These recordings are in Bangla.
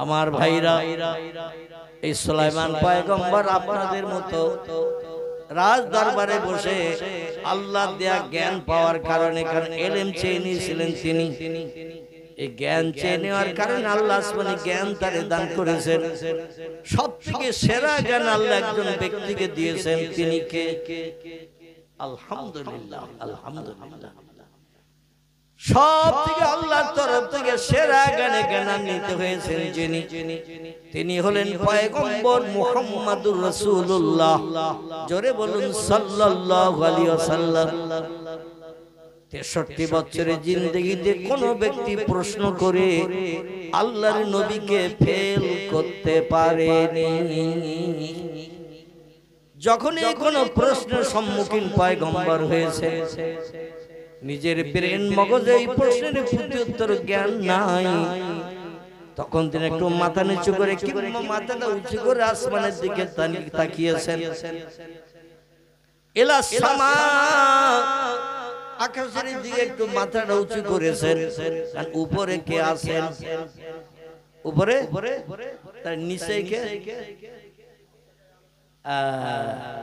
আমার ভাইরা, এই সুলাইমান পয়গম্বর আপনাদের মতো রাজ দরবারে বসে আল্লাহ দেয়া জ্ঞান পাওয়ার কারণে, কারণ ইলম চেয়ে নিয়েছিলেন তিনি। এই জ্ঞান চেয়ে নেওয়ার কারণে আল্লাহ আসমানি জ্ঞান তারে দান করেছেন। সব থেকে সেরা জ্ঞান আল্লাহ একজন ব্যক্তিকে দিয়েছেন। তিনি কে? আলহামদুলিল্লাহ, আলহামদুলিল্লাহ। সব থেকে আল্লাহর তরফ থেকে সেরা জ্ঞানে জ্ঞানান্বিত হয়েছেন যিনি, তিনি হলেন পয়গম্বর মুহাম্মদুর রাসূলুল্লাহ। জোরে বলুন সাল্লাল্লাহু আলাইহি ওয়াসাল্লাম। 63 বছরের জিন্দেগিতে কোন ব্যক্তি প্রশ্ন করে আল্লাহর নবীকে ফেল করতে পারেনি। যখনই কোন প্রশ্নের সম্মুখীন পয়গম্বর হয়েছে, নিজের ব্রেন মগজে এই প্রশ্নের উত্তর জ্ঞান নাই, তখন তিনি একটু মাথা নিচু করে কিংবা মাথাটা উঁচু করে আসমানের দিকে তাকিয়েছেন। ইলা সামা, আকাশের দিকে একটু মাথাটা উঁচু করেছেন। আর উপরে কে আছেন? উপরে তার নিচে কে?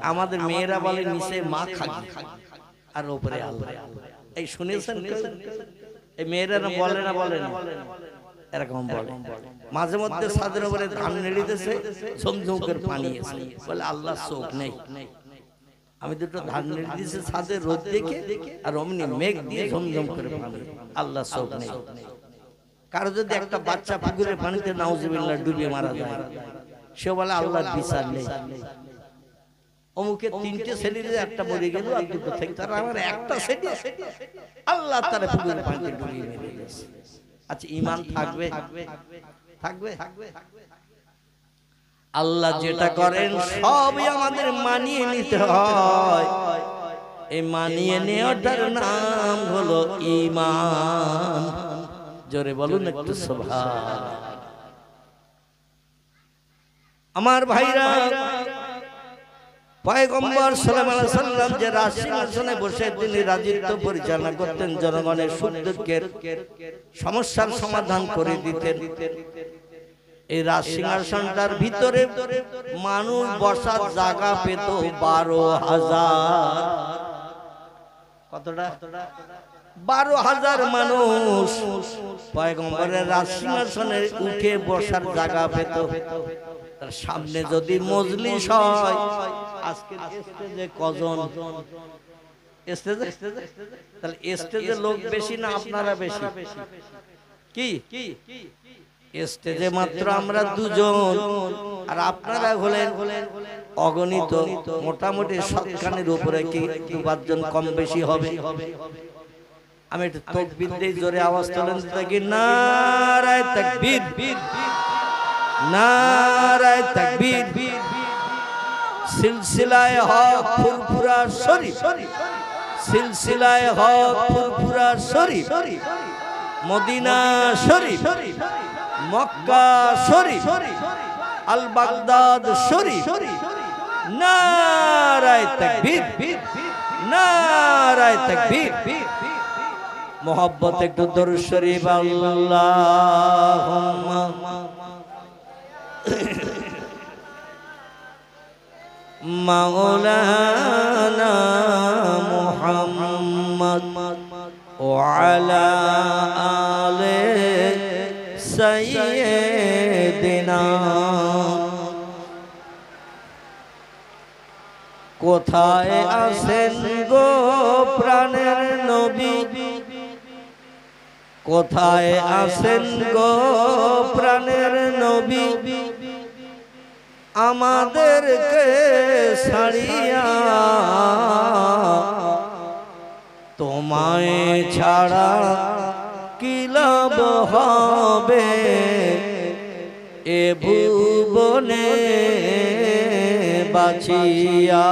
আমাদের মেয়েরা বলে নিচে মা খাকি আর উপরে আল্লাহ। এই শুনেছেন? এই মেয়েরা বলে না, বলে না, এরকম বলে। মাঝে মধ্যে ছাদের উপরে ধান নেড়িতেছে, ঝমঝম করে পানি এসে বলে আল্লাহ চোখ নেই। আমি দুটো ধান নেড়ে দিয়েছি ছাদের রোদ দেখে, আর অমনি মেঘ দিয়ে ঝমঝম করে পানি, আল্লাহ চোখ নেই। কারো যদি একটা বাচ্চা পুকুরের পানিতে নাউজুবিল্লাহ ডুবিয়ে মারা যায়, সে বলে আল্লাহর বিচার নেই। অমুকে 3টে ছেলে, একটা মরে গেল আর দুটো থেকে, তার আমার একটা ছেলে আল্লাহ তার পুকুরের পানিতে ডুবিয়ে মেরে গেছে। আচ্ছা, ঈমান থাকবে? থাকবে? আল্লাহ যেটা করেন সবই আমাদের মানিয়ে নিতে হয়। এই মানিয়ে নেওয়াটার নাম হলো ঈমান। জোরে বলুন একটু সুবহান। আমার ভাইরা, পয়গম্বর সাল্লাল্লাহু আলাইহি ওয়াসাল্লাম যে রাজসিংহাসনে বসে তিনি রাজত্ব পরিচালনা করতেন, জনগণের সুখ দুঃখের সমস্যার সমাধান করে দিতেন। এই রাজসিংহাসনটার ভিতরে মানুষ বসার জায়গা পেত 12,000। কতটা? 12,000 মানুষ পয়গম্বরের রাজসিংহাসনে উঠে বসার জায়গা পেত। তার সামনে যদি মজলিস হয়, আজকের স্টেজে কজন? স্টেজে তাহলে স্টেজে লোক বেশি না আপনারা বেশি? কি স্টেজে মাত্র আমরা 2 জন, আর আপনারা হলেন অগণিত। মোটামুটি 7খানের উপরে কি 2-5 জন কম বেশি হবে। আমি একটু তাকবীর দেই, জোরে আওয়াজ তোলেন দেখি। নারায়ে তাকবীর, নারায়ে তাকবীর। সিলসিলায়ে হক ফুরফুরা শরীফ, সিলসিলায়ে হক ফুরফুরা শরীফ, মদিনা শরীফ, মক্কা শরীফ, আল বাগদাদ শরীফ। নারায়ে তাকবীর, নারায়ে তাকবীর। মোহাব্বত একটু দরুদ শরীফ। আল্লাহুম্মা মাওলানা মুহাম্মদ ওয়া আলা আলি সাইয়্যিদিনা। কোথায় আছেন গো প্রাণের নবী? কোথায় আছেন গো প্রাণের নবী? আমাদেরকে ছাড়িয়া তোমায় ছাড়া কি লাভ হবে এ ভুবনে বাঁচিয়া।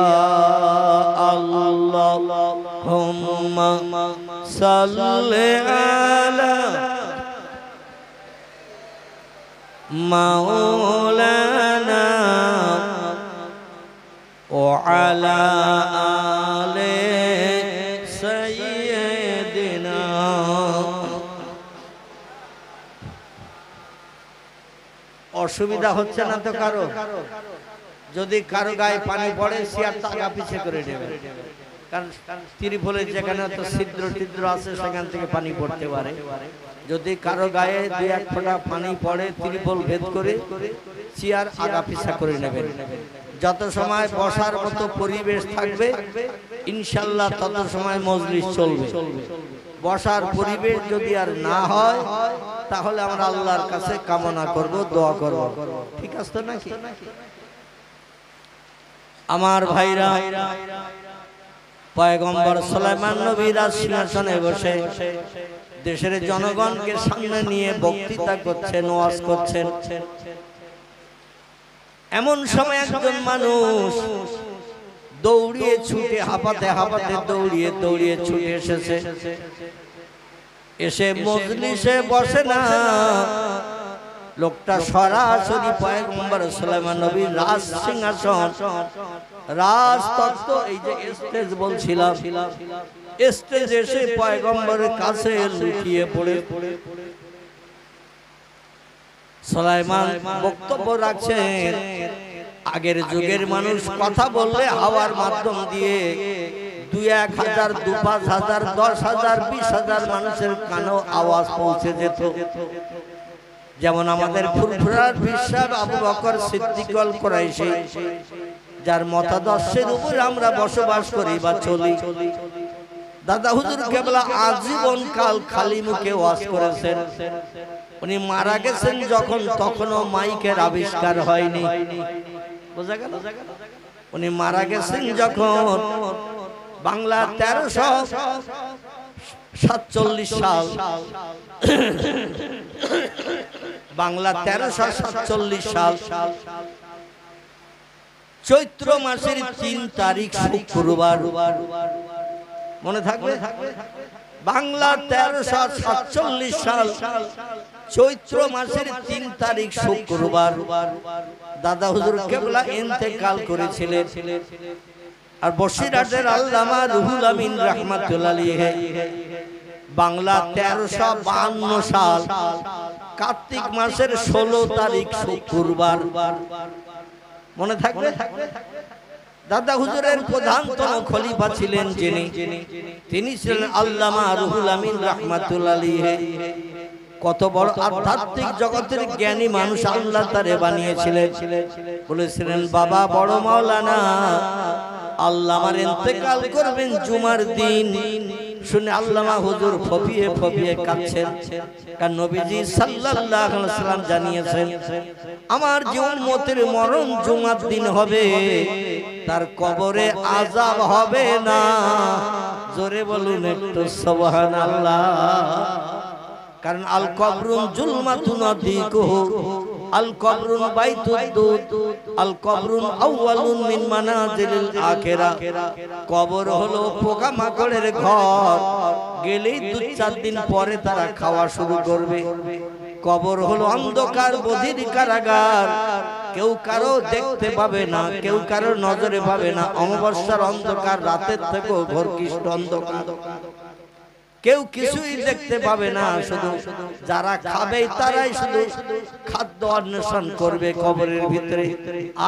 আল্লাহুম্মা সাল্লি আলা মাওলানা ওয়া আলা আলি সাইয়্যিদিনা। অসুবিধা হচ্ছে না তো কারো? যদি কারো গায়ে পানি পড়ে চেয়ার আগা পিছে করে নেবে, কারণ ত্রিপলের যেখানে তো ছিদ্র টিদ্র আছে সেখান থেকে পানি পড়তে পারে। যদি কারো গায়ে দুই এক ফোঁটা পানি পড়ে ত্রিপল ভেদ করে চেয়ার আগা পিছা করে নেবেন। যত সময় বসার মতো পরিবেশ থাকবে ইনশাল্লাহ তত সময় মজলিস চলবে। বসার পরিবেশ যদি আর না হয় তাহলে আমরা আল্লাহর কাছে কামনা করব, দোয়া করব। ঠিক আছে তো নাকি? আমার ভাইরা, পয়গম্বর সুলাইমান নবী রাজ সিংহাসনে বসে দেশের জনগণকে সামনে নিয়ে বক্তৃতা করছেন, ওয়াজ করছেন। এমন সময় একজন মানুষ দৌড়িয়ে ছুটে হাঁপাতে হাঁপাতে দৌড়িয়ে ছুটে এসেছে। এসে মজলিসে বসে না, লোকটা সরাসরি পয়গম্বর সুলাইমান নবীর রাজ সিংহাসন, রাজতত্ত্ব, এই যে স্টেজ বলছিলাম, স্টেজ এসে পয়গম্বরের কাছে লুটিয়ে পড়ে সুলাইমান বক্তব্য রাখছেন। আগের যুগের মানুষ কথা বললে হাওয়ার মাধ্যম দিয়ে 2-1000, 2-5000, 10,000, 20,000 মানুষের কানেও আওয়াজ পৌঁছে যেত। যেমন আমাদের ফুরফুরার পীর সাহেব আবু বকর সিদ্দিক আল কুরাইশি, যার মতাদর্শের উপর আমরা বসবাস করি বা চলি। দাদা হুজুর কেবলা আজীবন কাল খালি মুখে ওয়াজ করেছেন। উনি মারা গেছেন যখন তখনও মাইকের আবিষ্কার হয়নি। বোঝা গেল? উনি মারা গেছেন যখন বাংলা 1347 সাল, বাংলা 1347 সাল চৈত্র মাসের 3 তারিখ শুক্রবার, মনে থাকবে? বাংলা 1347 সাল চৈত্র মাসের 3 তারিখ শুক্রবার দাদা হুজুর কেবলা ইন্তেকাল করেছিলেন। আর বসিরহাটের আল্লামা রুহুল আমিন রাহমাতুল্লাহ আলাইহি বাংলা 1352 সাল কার্তিক মাসের 16 তারিখ শুক্রবার, মনে থাকবে? দাদা হুজুরের প্রধানতম খলিফা ছিলেন যিনি, তিনি ছিলেন আল্লামা রুহুল আমিন রাহমাতুল্লাহ আলাইহি। কত বড় আধ্যাত্মিক জগতের জ্ঞানী মানুষ আল্লাহ তারে বানিয়েছিলেন। বলেছিলেন, বাবা বড় মাওলানা, আল্লাহ আমার ইন্তেকাল করবেন জুমার দিন। শুনে আল্লামা হুজুর ফপিয়ে ফপিয়ে কাঁদছেন, কারণ নবীজি সাল্লাল্লাহু আলাইহি ওয়াসাল্লাম জানিয়েছেন, আমার যে উম্মতের মরণ জুমার দিন হবে তার কবরে আযাব হবে না। জোরে বলুন একটু সুবহানাল্লাহ। কারণ আল কবরুন জুলমাতুন আদিকুহু, আল কবরুন বাইতুদ, আল কবরুন আউয়ালুন মিন মানাজিলিল আখিরা। কবর হলো পোকামাকড়ের ঘর, গেলেই 2-4 দিন পরে তারা খাওয়া শুরু করবে। কবর হলো অন্ধকার বধির কারাগার, কেউ কারো দেখতে পাবে না, কেউ কারো নজরে পাবে না। অমাবস্যার অন্ধকার রাতের থেকেও ঘোরকৃষ্ট অন্ধকার, কেউ কিছুই দেখতে পাবে না। শুধু যারা খাবে তারাই শুধু খাদ্য অন্বেষণ করবে কবরের ভিতরে,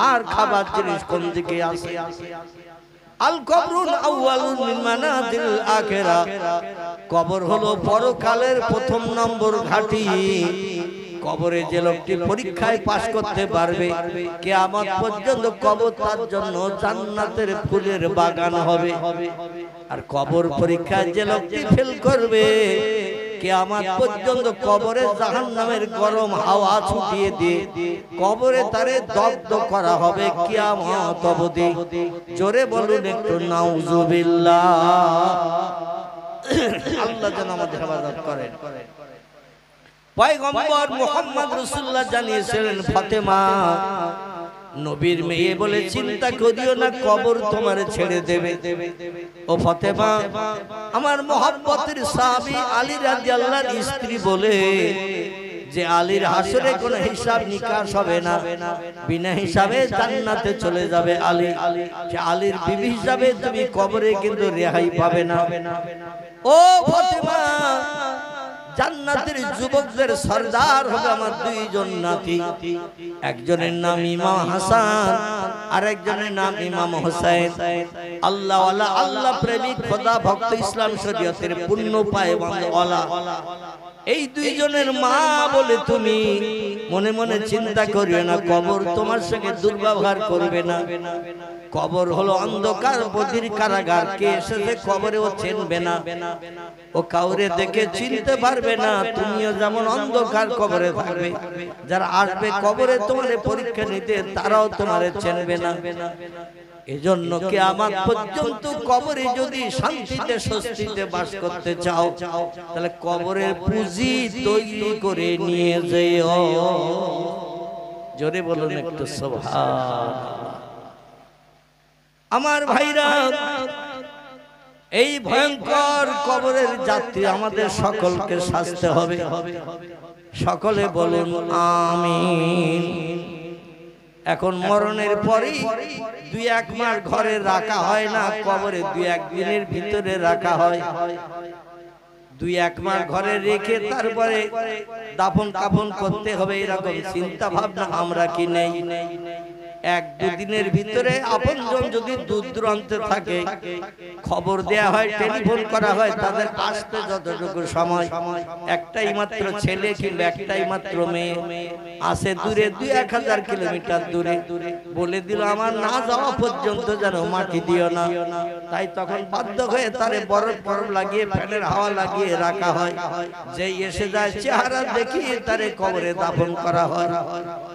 আর খাবার জিনিস কোন দিকে আছে। আল কবরুন আউয়ালুন মিন মানাজিল আখিরা, কবর হলো পরকালের প্রথম নম্বর ঘাঁটি। কবরে যে লোকটি পরীক্ষায় পাশ করতে পারবে কিয়ামত পর্যন্ত কবর তার জন্য জান্নাতের ফুলের বাগান হবে। আর কবর পরীক্ষায় যে লোকটি ফেল করবে কিয়ামত পর্যন্ত কবরে জাহান্নামের গরম হাওয়া ছুটিয়ে দিয়ে কবরে তারে দগ্ধ করা হবে কিয়ামত অবধি। জোরে বলুন একটু নাউজুবিল্লাহ। আল্লাহ যেন আমাদের হেফাজত করেন। পয়গম্বর মুহাম্মদ রাসূলুল্লাহ জানিয়েছিলেন, ফাতেমা নবীর মেয়ে বলে চিন্তা করিও না, কবর তোমার ছেড়ে দেবে। ও ফাতেমা, আমার মহব্বতের সাহাবী আলী রাদিয়াল্লাহু স্ত্রী বলে যে আলীর হাসরে কোনো হিসাব নিকাশ হবে না, বিনা হিসাবে জান্নাতে চলে যাবে আলী। যে আলীর বিবি হিসাবে তুমি কবরে কিন্তু রেহাই পাবে না। ও ফাতেমা, জান্নাতের যুবকদের সরদার হবে আমার দুইজন নাতি, একজনের নাম ইমাম হাসান আর একজনের নাম ইমাম হোসেন। আল্লাহ ওয়ালা, আল্লাহ প্রেমিক, খোদা ভক্ত, ইসলাম শরীয়তের পূর্ণ পায়ওয়ালা এই দুইজনের মা বলে তুমি মনে মনে চিন্তা করিও না, কবর তোমার সঙ্গে দুর্ব্যবহার করবে না। কবর হলো অন্ধকার বধির কারাগার, কে এসেছে কবরে ও চিনবে না, ও কাউরে দেখে চিনতে পারবে না। তুমিও যেমন অন্ধকার কবরে থাকবে, যারা আসবে কবরে তোমার পরীক্ষা নিতে তারাও তোমারে চিনবে না। এজন্য কিয়ামত পর্যন্ত কবরে যদি শান্তিতে স্বস্তিতে বাস করতে চাও, তাহলে কবরের পুঁজি তৈরি করে নিয়ে যেও। জোরে বলুন একটু সুবহানাল্লাহ। আমার ভাইরা, এই ভয়ঙ্কর কবরের যাত্রী আমাদের সকলকে সাজতে হবে। সকলে বলুন আমিন। এখন মরণের পরেই 2-1 মাস ঘরে রাখা হয় না, কবরে 2-1 দিনের ভিতরে রাখা হয়। 2-1 মাস ঘরে রেখে তারপরে দাফন কাফন করতে হবে, এরকম চিন্তা ভাবনা আমরা কি নেই? 1-2 দিনের ভিতরে আপনজন যদি দূর দূরান্তে থাকে খবর দেয়া হয়, টেলিফোন করা হয়, তাদের আসতে যতটুকু সময়, একটাই মাত্র ছেলে কিংবা একটাই মাত্র মেয়ে আসে দূরে 2-1000 কিলোমিটার দূরে, বলে দিল আমার না যাওয়া পর্যন্ত যেন মাটি দিও না। তাই তখন বাধ্য হয়ে তারে বরফ লাগিয়ে ফ্যানের হাওয়া লাগিয়ে রাখা হয়। যেই এসে যায় চেহারা দেখিয়ে তারে কবরে দাফন করা হয়।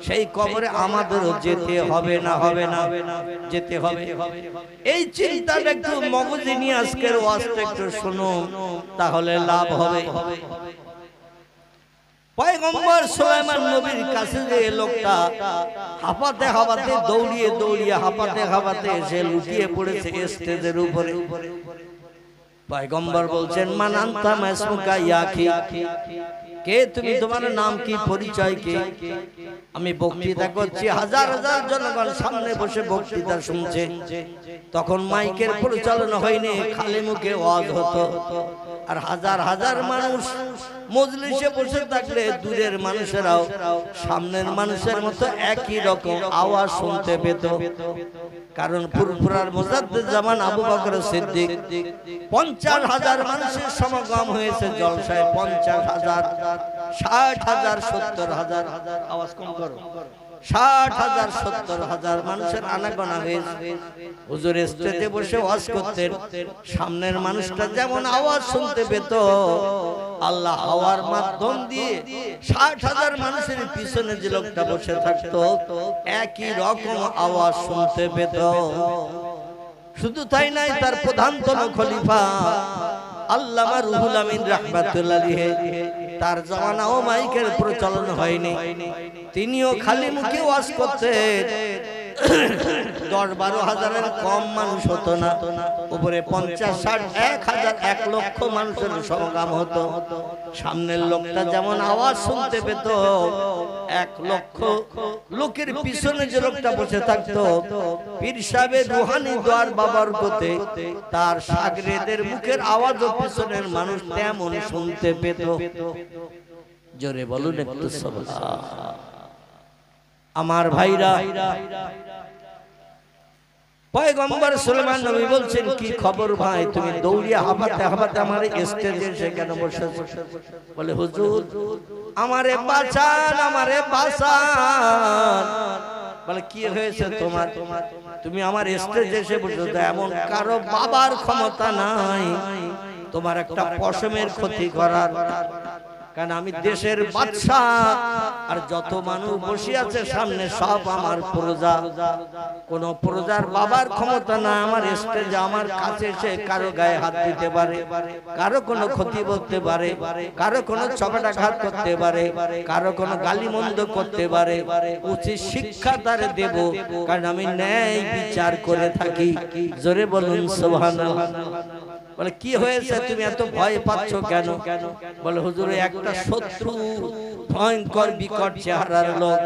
সেই কবরে আমাদেরও যেতে হবে না, হবে না, যেতে হবে। এই চিন্তাটা একটু মগজে নিয়ে আজকের ওয়াজটা একটু শুনুন, তাহলে লাভ হবে। পয়গম্বর সুলাইমান নবীর কাছে যে লোকটা হাঁপাতে হাঁপাতে দৌড়িয়ে দৌড়িয়ে হাঁপাতে হাঁপাতে এসে লুটিয়ে পড়েছে স্টেজের উপরে, পয়গম্বর বলছেন মান আনতা মা ইসমুকা ইয়া আখি, কে তুমি, তোমার নাম কি, পরিচয় কি? আমি বক্তৃতা করছি, হাজার হাজার জনগণ সামনে বসে বক্তৃতা শুনছে। তখন মাইকের পরিচালনা হয়নি, খালি মুখে ওয়াজ হতো। আর হাজার হাজার মানুষ মজলিসে বসে থাকলে দূরের মানুষেরাও সামনের মানুষের মতো একই রকম আওয়াজ শুনতে পেত। কারণ ফুরফুরার মুজাদ্দিদ জামান আবু বকর সিদ্দিক 50,000 মানুষের সমাগম হয়েছে জলসায়। 50,000, 60,000, 70,000, আওয়াজ কম করো, 60,000, 70,000 মানুষের আনাগোনা হয়েছে। হুজুর স্টেজে বসে ওয়াজ করতেন, সামনের মানুষটা যেমন আওয়াজ শুনতে পেত, আল্লাহ হাওয়ার মাধ্যম দিয়ে 60,000 মানুষের পিছনে যে লোকটা বসে থাকতো একই রকম আওয়াজ শুনতে পেত। শুধু তাই নাই, তার প্রধানতম খলিফা আল্লামা রুহুল আমিন রাহমাতুল্লাহ আলাইহি, তার জামানাও মাইকের প্রচলন হয়নি, তিনিও খালি মুখে ওয়াজ করতেন। 10-12 হাজারের কম মানুষ হতো না, উপরে 50, 60, 1000, 1 লক্ষ মানুষের সমাগম হতো। সামনের লোকটা যেমন আওয়াজ শুনতে পেত, 1 লক্ষ লোকের পিছনে যে লোকটা বসে থাকতো পীর সাহেবের রুহানি দোয়ার বাবরকতে তার শাগরেদের মুখের আওয়াজও পিছনের মানুষ তেমন শুনতে পেত। জোরে বলুন একটু সুবহানাল্লাহ। আমার ভাইরা, পয়গম্বর সুলাইমান নবী বলছেন কি খবর ভাই, তুমি দৌড়িয়ে হাঁপাতে হাঁপাতে আমার স্টেজে এসে কেন বসেছো? বলে হুজুর আমারে বাঁচান, আমারে বাঁচান। বলে কি হয়েছে তোমার, তুমি আমার স্টেজে এসে বসেছো? এমন কারো বাবার ক্ষমতা নাই তোমার একটা পশমের ক্ষতি করার, কারণ আমি দেশের বাদশা, আর যত মানুষ বসে আছে সামনে সব আমার প্রজা। কোন প্রজার বাবার ক্ষমতা না আমার স্টেজে আমার কাছে এসে কারো গায়ে হাত দিতে পারে, কারো কোনো ক্ষতি করতে পারে, কারো কোনো চপেটাঘাত করতে পারে, কারো কোনো গালিমন্দ করতে পারে। উচিত শিক্ষা তারে দেব, কারণ আমি ন্যায় বিচার করে থাকি। জোরে বলুন সুবহানাল্লাহ। বলে কি হয়েছে, তুমি এত ভয় পাচ্ছ কেন? বলে হুজুর একটা শত্রু ভয়ঙ্কর বিকট চেহারার লোক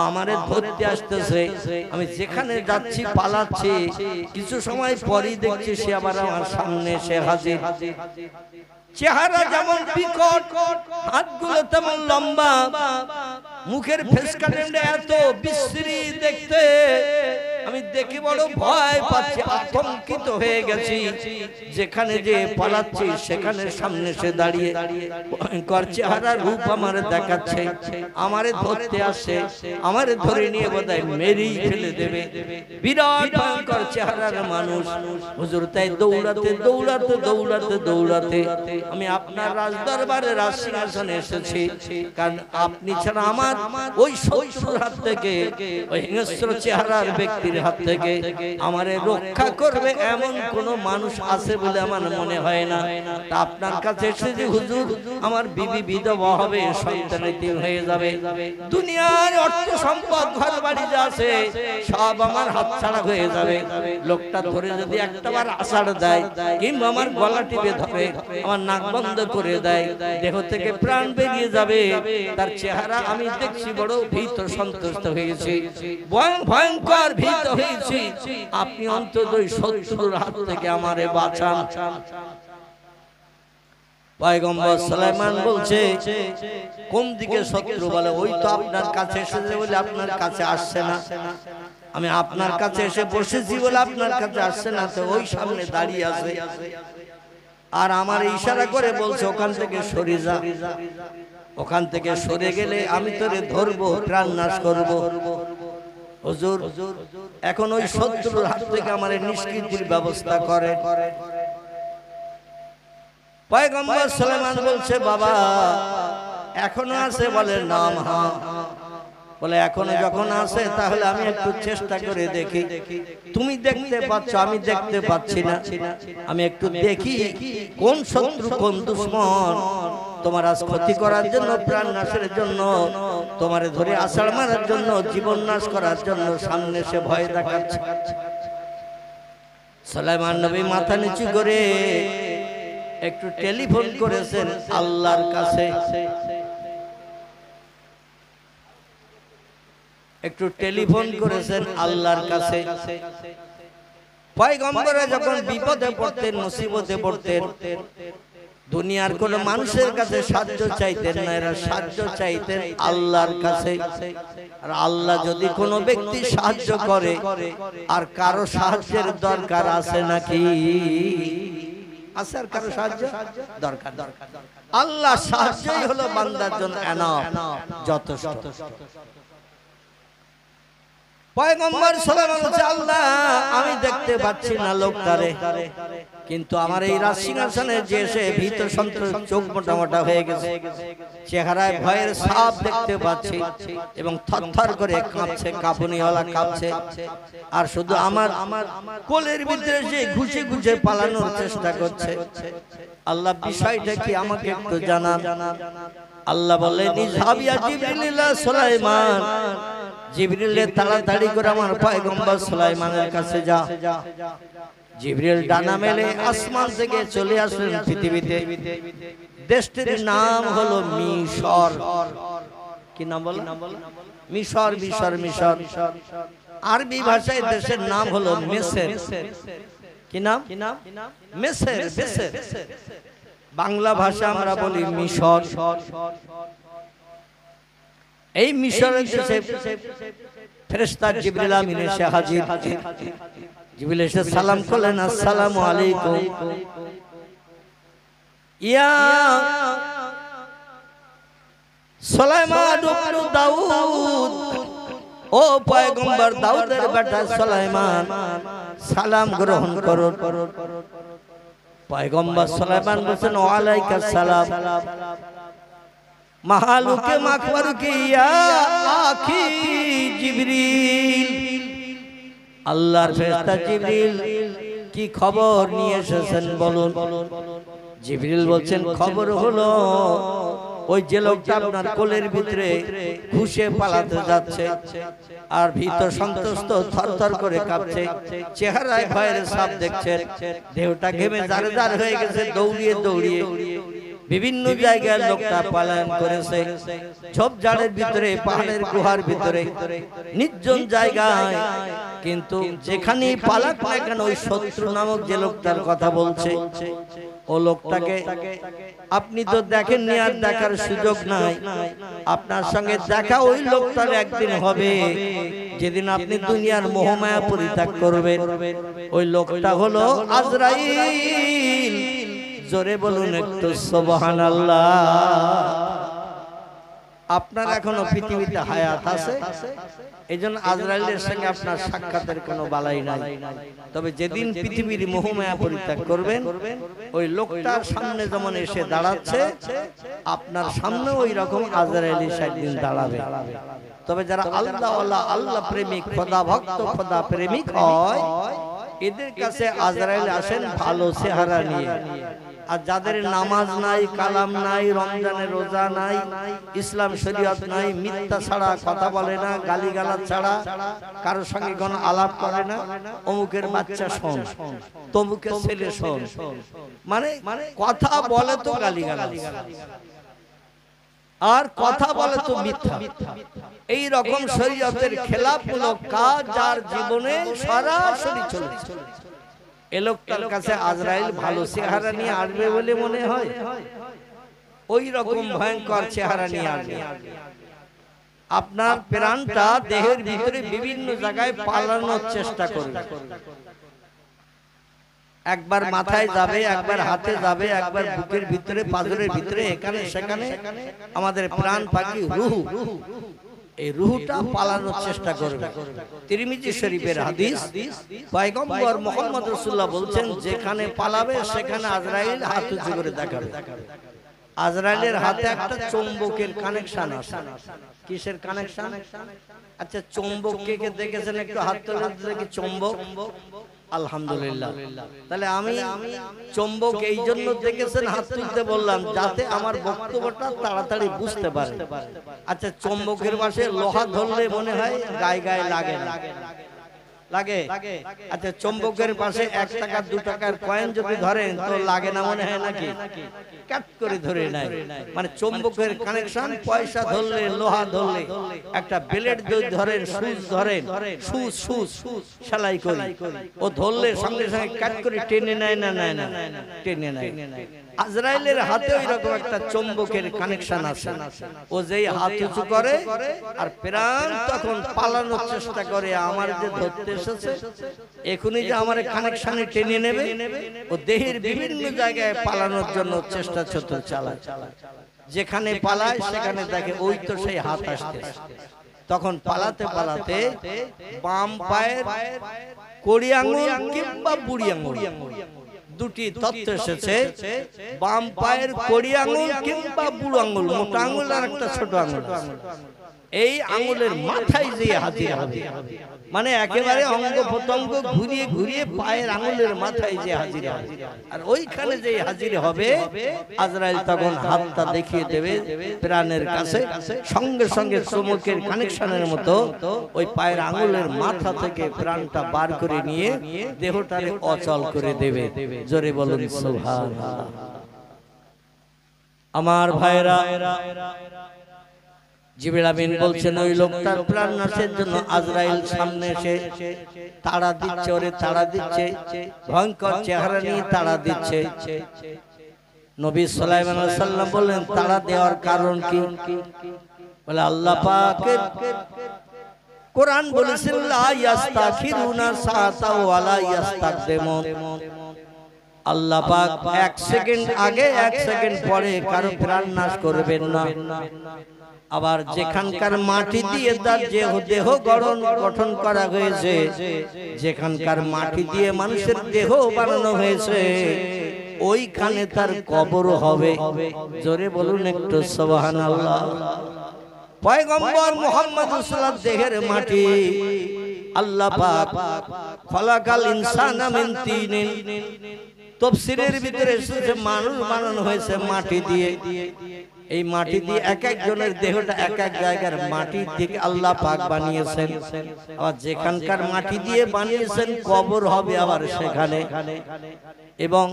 আমারে ধরতে আসতেছে, আমি যেখানে যাচ্ছি পালাচ্ছি, কিছু সময় পরই দেখছি সে আবার আমার সামনে এসে হাজির। চেহারা যেমন বিকট, হাতগুলো তেমন লম্বা, মুখের ফেস কাটিংটা এত বিশ্রী দেখতে, আমি দেখে বড় ভয় পাচ্ছি, আতঙ্কিত হয়ে গেছি। যেখানে যে পালাচ্ছি সেখানে সামনে সে দাঁড়িয়ে ভয়ঙ্কর চেহারা রূপ আমার দেখাচ্ছে, আমারে ধরতে আসে, আমারে ধরে নিয়ে বোধহয় মেরেই ফেলে দেবে। বিরাট ভয়ঙ্কর চেহারার মানুষ। হুজুর তাই দৌড়াতে দৌড়াতে দৌড়াতে দৌড়াতে আমি আপনার রাজদরবারে রাজসিংহাসনে এসেছি, কারণ আপনি ছাড়া আমার ওই শত্রুর হাত থেকে, ওই হিংস্র চেহারার ব্যক্তির হাত থেকে আমারে রক্ষা করবে এমন কোন মানুষ আছে বলে আমার মনে হয় না। তা আপনার কাছে এসেছি হুজুর, আমার বিবি বিধবা হবে, সন্তান এতিম হয়ে যাবে, দুনিয়ার অর্থ সম্পদ ঘর বাড়ি যা আছে সব আমার হাতছাড়া হয়ে যাবে। লোকটা ধরে যদি একটাবার আষাঢ় দেয় কিংবা আমার গলা টিপে ধরে আমার নাক বন্ধ করে দেয়, দেহ থেকে প্রাণ বেরিয়ে যাবে। তার চেহারা আমি দেখছি বড় ভীত সন্তুষ্ট হয়েছি, ভয়ঙ্কর ভীত হয়েছি। আপনি অন্তত ওই শত্রুর হাত থেকে আমারে বাঁচান। পয়গম্বর সুলাইমান বলছে কোন দিকে শত্রু? বলে ওই তো আপনার কাছে এসেছে বলে আপনার কাছে আসছে না, আমি আপনার কাছে এসে বসেছি বলে আপনার কাছে আসছে না, তো ওই সামনে দাঁড়িয়ে আছে আর আমার ইশারা করে বলছে ওখান থেকে সরে যা, ওখান থেকে সরে গেলে আমি তোরে ধরবো, প্রাণ নাশ করবো। হুজুর এখন ওই শত্রুর হাত থেকে আমার নিষ্কৃতির ব্যবস্থা করে। পয়গম্বর সুলাইমান বলছে বাবা এখনো আছে? বলে নাম হ্যাঁ। বলে এখনো যখন আছে তাহলে আমি একটু চেষ্টা করে দেখি, তুমি দেখতে পাচ্ছ আমি দেখতে পাচ্ছি না, আমি একটু দেখি কোন শত্রু কোন দুশমন তোমার আজ ক্ষতি করার জন্য, প্রাণ নাশের জন্য, তোমারে ধরে আষাঢ় মারার জন্য, জীবন নাশ করার জন্য সামনে সে ভয় দেখাচ্ছে। সুলাইমান নবী মাথা নিচু করে একটু টেলিফোন করেছেন আল্লাহর কাছে, একটু টেলিফোন করেছেন আল্লাহর কাছে। পয়গম্বরে যখন বিপদে পড়তেন, মুসিবতে পড়তেন, দুনিয়ার কোন মানুষের কাছে সাহায্য চাইতেন না, এরা সাহায্য চাইতেন আল্লাহর কাছে। আর আল্লাহ যদি কোনো ব্যক্তি সাহায্য করে, আর কারো সাহায্যের দরকার আছে নাকি? আছে আর কারো সাহায্য দরকার? আল্লাহ সাহায্যই হলো বান্দার জন্য এনাফ, যথেষ্ট। পয়গম্বর সুলাইমান বলছে আল্লাহ আমি দেখতে পাচ্ছি না লোকটারে, কিন্তু আমার এই রাজসিংহাসনে যে এসে ভীত সন্ত্রস্ত, চোখ মোটা মোটা হয়ে গেছে, চেহারায় ভয়ের ছাপ দেখতে পাচ্ছি এবং থরথর করে কাঁপছে, কাঁপুনিওয়ালা কাঁপছে। আর শুধু আমার কোলের ভিতরে যে ঘুষে ঘুষে পালানোর চেষ্টা করছে। আল্লাহ বিষয়টা কি আমাকে একটু জানান। আল্লাহ বললেন ইযহাবিয়া জিবরিল সুলাইমান, জিবরিল তাড়াতাড়ি করে আমার পয়গম্বর সুলাইমানের কাছে যা। জিবরিল ডানা মেলে আসমান থেকে চলে আসলেন পৃথিবীতে। দেশটির নাম হলো মিশর। কি নাম বলে? মিশর। মিশর মিশর আরবি ভাষায় দেশের নাম হলো মেসর। কি নাম? মেসর। মেসর বাংলা ভাষা আমরা বলি মিশর। এই মিশরের দেশে ফেরেশতা জিবরিল আমিন এসে হাজির। জিবরিল এসে সালাম করলেন, আসসালামু আলাইকুম ইয়া সুলাইমান ইবনে দাউদ, ও পয়গম্বর দাউদের বেটা সুলাইমান, সালাম গ্রহণ করুন। পয়গম্বর সুলাইমান বলেন ওয়ালাইকুম সালাম। মাহালুকে মাখবারুকে ইয়া আখি জিবরিল, আল্লাহর ফেরেশতা জিবরিল কি খবর নিয়ে এসেছেন বলুন। জিবরিল বলছেন খবর হলো ওই যে লোকটা আপনার কোলের ভিতরে ঘুষে পালাতে যাচ্ছে আর ভীত সন্ত্রস্ত থরথর করে কাঁপছে, চেহারায় ভয়ের ছাপ দেখছেন, দেহটা ঘেমে জারজার হয়ে গেছে, দৌড়িয়ে দৌড়িয়ে বিভিন্ন জায়গায় লোকটা পলায়ন করেছে। ঝোপঝাড়ের ভিতরে, পাহাড়ের গুহার ভিতরে, নির্জন জায়গায়, কিন্তু যেখানেই পালাক না কেন ওই শত্রু নামক যে লোকটার কথা বলছে ও লোকটাকে আপনি তো দেখেননি আর দেখার সুযোগ নাই, আপনার সঙ্গে দেখা ওই লোকটার একদিন হবে যেদিন আপনি দুনিয়ার মোহমায়া পরিত্যাগ করবেন। ওই লোকটা হলো আজরাইল। জোরে বলুন একটু সুবহানাল্লাহ। আপনার এখনো পৃথিবীতে হায়াত আছে, এই জন্য আজরাইলের সঙ্গে আপনার সাক্ষাতের কোনো বালাই নাই। তবে যেদিন পৃথিবীর মোহমায়া পরিত্যাগ করবেন, ওই লোকটার সামনে যেমন এসে দাঁড়াচ্ছে, আপনার সামনে ওই রকম আজরাইল সেদিন দাঁড়াবে। তবে যারা আল্লাহ ওয়ালা, আল্লাহ প্রেমিক, খোদা ভক্ত, খোদা প্রেমিক হয়, এদের কাছে আজরাইল আসেন ভালো চেহারা নিয়ে। আর যাদের নামাজ নাই, কালাম নাই, রমজানের রোজা নাই, ইসলাম শরীয়ত নাই, মিথ্যা ছাড়া কথা বলে না, গালিগালাজ ছাড়া কারোর সঙ্গে কোনো আলাপ করে না, অমুকের বাচ্চা শোন, তমুকের ছেলে শোন, মানে কথা বলে তো গালিগালাজ আর কথা বলে তো মিথ্যা, এই রকম শরীয়তের খেলাফমূলক কাজ যার জীবনে সরাসরি চলছে, এ লোকটার কাছে আজরাইল ভালো চেহারা নিয়ে আসবে বলে মনে হয়? ওই রকম ভয়ঙ্কর চেহারা নিয়ে আসবে। আপনার প্রাণটা দেহের ভিতরে বিভিন্ন জায়গায় পালানোর চেষ্টা করবে। একবার মাথায় যাবে, একবার হাতে যাবে, একবার বুকের ভিতরে, পাঁজরের ভিতরে, এখানে সেখানে আমাদের প্রাণ পাখি রূহ, এই রূহটা পালানোর চেষ্টা করবে। তিরমিজি শরীফের হাদিস, পয়গম্বর মুহাম্মদ রাসূলুল্লাহ বলছেন, যেখানে পালাবে সেখানে আজরাইল হাত উঁচু করে দেখাবে। আজরাইলের হাতে একটা চুম্বকের কানেকশন আছে। কিসের কানেকশন? আচ্ছা, চুম্বক কে কে দেখেছেন? একটু হাত তুলে দেখি। চুম্বক, আলহামদুলিল্লাহ। তাহলে আমি চুম্বক এই জন্য দেখেছেন, হাত তুলতে বললাম যাতে আমার বক্তব্যটা তাড়াতাড়ি বুঝতে পারে। আচ্ছা, চুম্বকের পাশে লোহা ধরলে মনে হয় গায়ে গায়ে লাগে না? লাগে। আচ্ছা, চুম্বকের পাশে 1 টাকা 2 টাকার কয়েন যদি ধরেন তো লাগে না মনে হয় নাকি? কাট করে ধরে নাই। মানে চুম্বকের কানেকশন, পয়সা ধরলে, লোহা ধরলে, একটা ব্লেড ধরেন, সুচ ধরেন, সুচ সেলাই করি, ও ধরলে সঙ্গে সঙ্গে কাট করে টেনে নেয় না? নেয় না, টেনে নেয়। আজরাইলের হাতে ওই রকম একটা চুম্বকের কানেকশন আছে। ও যেই হাত উঁচু করে আর প্রাণ তখন পালানোর চেষ্টা করে, আমার যে ধরতে এসেছে এখনই যে আমার কানেকশনে টেনে নেবে, ও দেহের বিভিন্ন জায়গায় পালানোর জন্য চেষ্টা চালায়। যেখানে পালায় সেখানে দেখে ওই তো সেই হাত আসছে। তখন পালাতে পালাতে বাম পায়ের কড়ি আঙুল কিংবা বুড়ি আঙুল, দুটি তথ্য এসেছে। বাম পায়ের কড়ি আঙুল কিংবা বুড়ো আঙুল, মোটা আঙুল আর একটা ছোট আঙুল, এই আঙুলের মাথায় যে হাজির হবে, মানে একেবারে অঙ্গ প্রত্যঙ্গ ঘুরিয়ে ঘুরিয়ে পায়ের আঙুলের মাথায় যে হাজির হবে। আর ওইখানে যে হাজির হবে, আজরাইল তখন হাতটা দেখিয়ে দেবে প্রাণের কাছে, সঙ্গে সঙ্গে চুম্বকের কানেকশনের মতো ওই পায়ের আঙুলের মাথা থেকে প্রাণটা বার করে নিয়ে দেহটারে অচল করে দেবে। জোরে বলুন সুবহানাল্লাহ। আমার ভাইরা, জিবরিল আমিন বলছেন, ওই লোকটার প্রাণ নাশের জন্য আজরাইল সামনে এসে তাড়া দিচ্ছে, ওরে তাড়া দিচ্ছে, ভয়ঙ্কর চেহারা নিয়ে তাড়া দিচ্ছে। নবী সুলাইমান আলাইহিস সালাম বললেন, তাড়া দেওয়ার কারণ কি? বলে, আল্লাহ পাকের কোরআন বলেছেন, লা ইস্তাখিরুনা সাআতা ওয়া লা ইস্তাকদিমুন। আল্লাহ পাক 1 সেকেন্ড আগে 1 সেকেন্ড পরে কারো প্রাণ নাশ করবেন না। আবার যেখানকার মাটি দিয়ে তার দেহ গঠন করা হয়েছে, যেখানকার মাটি দিয়ে মানুষের দেহ বানানো হয়েছে, ওইখানে তার কবর হবে। জোরে বলুন একটু সুবহানাল্লাহ। পয়গম্বর মুহাম্মদ রাসূলুল্লাহ দেহের মাটি, আল্লাহ পাক খলাকাল ইনসানা মিন তিনিন, তাফসীরের ভিতরে এসেছে মানুষ বানানো হয়েছে মাটি দিয়ে। এই মাটি দিয়ে এক একজনের দেহটা এক এক জায়গার মাটি থেকে আল্লাহ পাক বানিয়েছেন। আবার যেখানকার মাটি দিয়ে বানিয়েছেন কবর হবে আবার সেখানে। এবং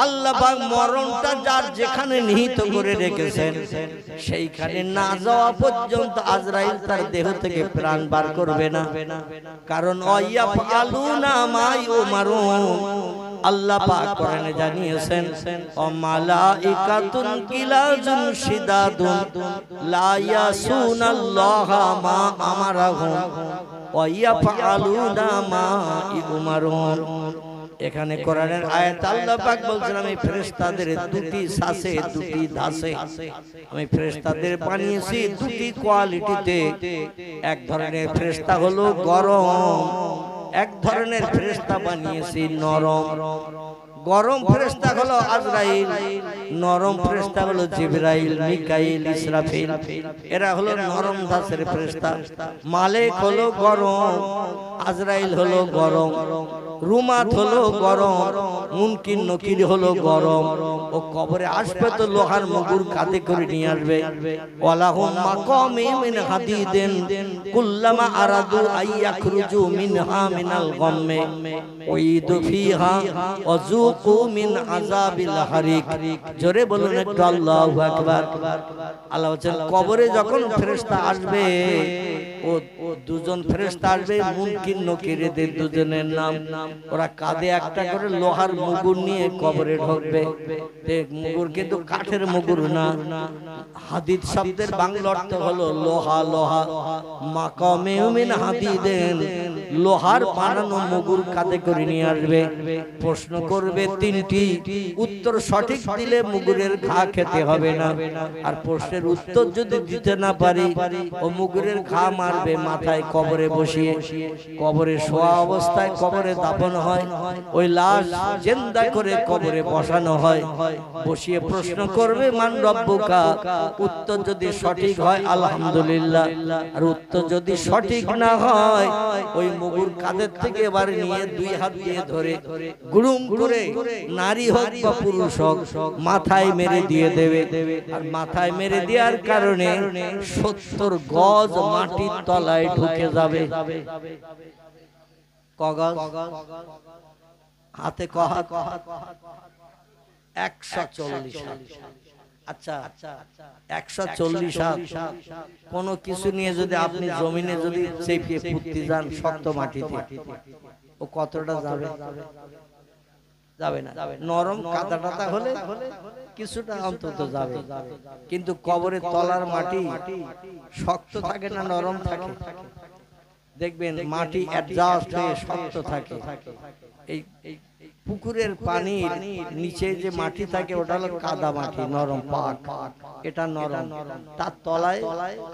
আল্লাহ পাক মরণটা যার যেখানে নিহিত করে রেখেছেন সেইখানে না যাওয়া পর্যন্ত আজরাইল তার দেহ থেকে প্রাণ বার করবে না। কারণ ওয়াইয়াফআলুনা মা ইউমারুন, আল্লাহ পাক কোরআনে জানিয়েছেন ও মালাইকাতুন কিলাজুন শিদাদুন লা ইয়াসুনাল্লাহা মা আমারাহুম ওয়া ইয়াফআলুনা মা ইউমারুন। এখানে কোরআনের আয়াত আল্লাহ পাক বলছেন আমি ফেরেশতাদের দুটি সাসে দুটি দাসে আমি ফেরেশতাদের বানিয়েছি দুটি কোয়ালিটিতে। এক ধরনের ফেরেশতা হলো গরম, এক ধরনের ফেরেশতা বানিয়েছি নরম। গরম ফেরেশতা হলো আজরাইল, নরম ফেরেশতা হলো জিবরাইল, মিকাইল, ইসরাফিল। এরা হলো নরম দাসের ফেরেশতা। মালিক হলো গরম, আজরাইল হলো গরম, রুমাত হলো গরম, মুনকির নকির হলো গরম। ও কবরে আসবে তো লোহার মুগুর কাঁধে করে নিয়ে আসবে। ওয়ালাহুম মাকামিন মিন হাদিদিন কুল্লামা আরাদু আইয়াখরুজু মিনহা মিনাল গাম্মি উইদু ফিহা ওয়াযুকু মিন আযাবিল হারিক। জোরে বলুন একটু আল্লাহু আকবার। আল্লাহ বলেন কবরে যখন ফেরেশতা আসবে ও দুজন ফেরেশতা আসবে, মুনকির নকিরদের দুজনের নাম। ওরা কাঁধে একটা করে লোহার মুগুর নিয়ে কবরে ঢুকবে। মুগুর কিন্তু কাঠের মুগুর না। হাদিদ শব্দের বাংলা অর্থ হলো লোহা। লোহা মাকামে মিন হাদিদেন, লোহার বানানো মুগুর কাঁধে করে নিয়ে আসবে। প্রশ্ন করবে তিনটি, উত্তর সঠিক দিলে মুগুরের ঘা খেতে হবে না। আর প্রশ্নের উত্তর যদি দিতে না পারি ও মুগুরের ঘা মারবে মাথায় কবরে বসিয়ে। কবরে শোয়া অবস্থায় কবরে দাফন হয়, ওই লাশ জিন্দা করে কবরে বসানো হয়। বসিয়ে প্রশ্ন করবে মান রব্বুকা, উত্তর যদি সঠিক হয় আলহামদুলিল্লাহ, আর উত্তর যদি সঠিক না হয় ওই মুগুর কাঁধের থেকে এবার নিয়ে দুই হাত দিয়ে ধরে গুরুম করে নারী হোক বা পুরুষ হোক মাথায় মেরে দিয়ে দেবে। আর মাথায় মেরে দেওয়ার কারণে 70 গজ মাটির তলায় ঢুকে যাবে। কগজ হাতে কহা 140 হাত। আচ্ছা 140 হাত কোন কিছু নিয়ে যদি আপনি জমিনে যদি চেপে পুঁততে যান শক্ত মাটিতে, ও কতটা যাবে? যাবে না। নরম কাদা টাদা হলে কিছুটা অন্তত যাবে, কিন্তু কবরের তলার মাটি শক্ত থাকে না নরম থাকে? দেখবেন মাটি অ্যাডজাস্ট হয়ে শক্ত থাকে। এই পুকুরের পানির নিচে যে মাটি থাকে ওটা হলো কাদা মাটি, নরম পাক, এটা নরম। তার তলায়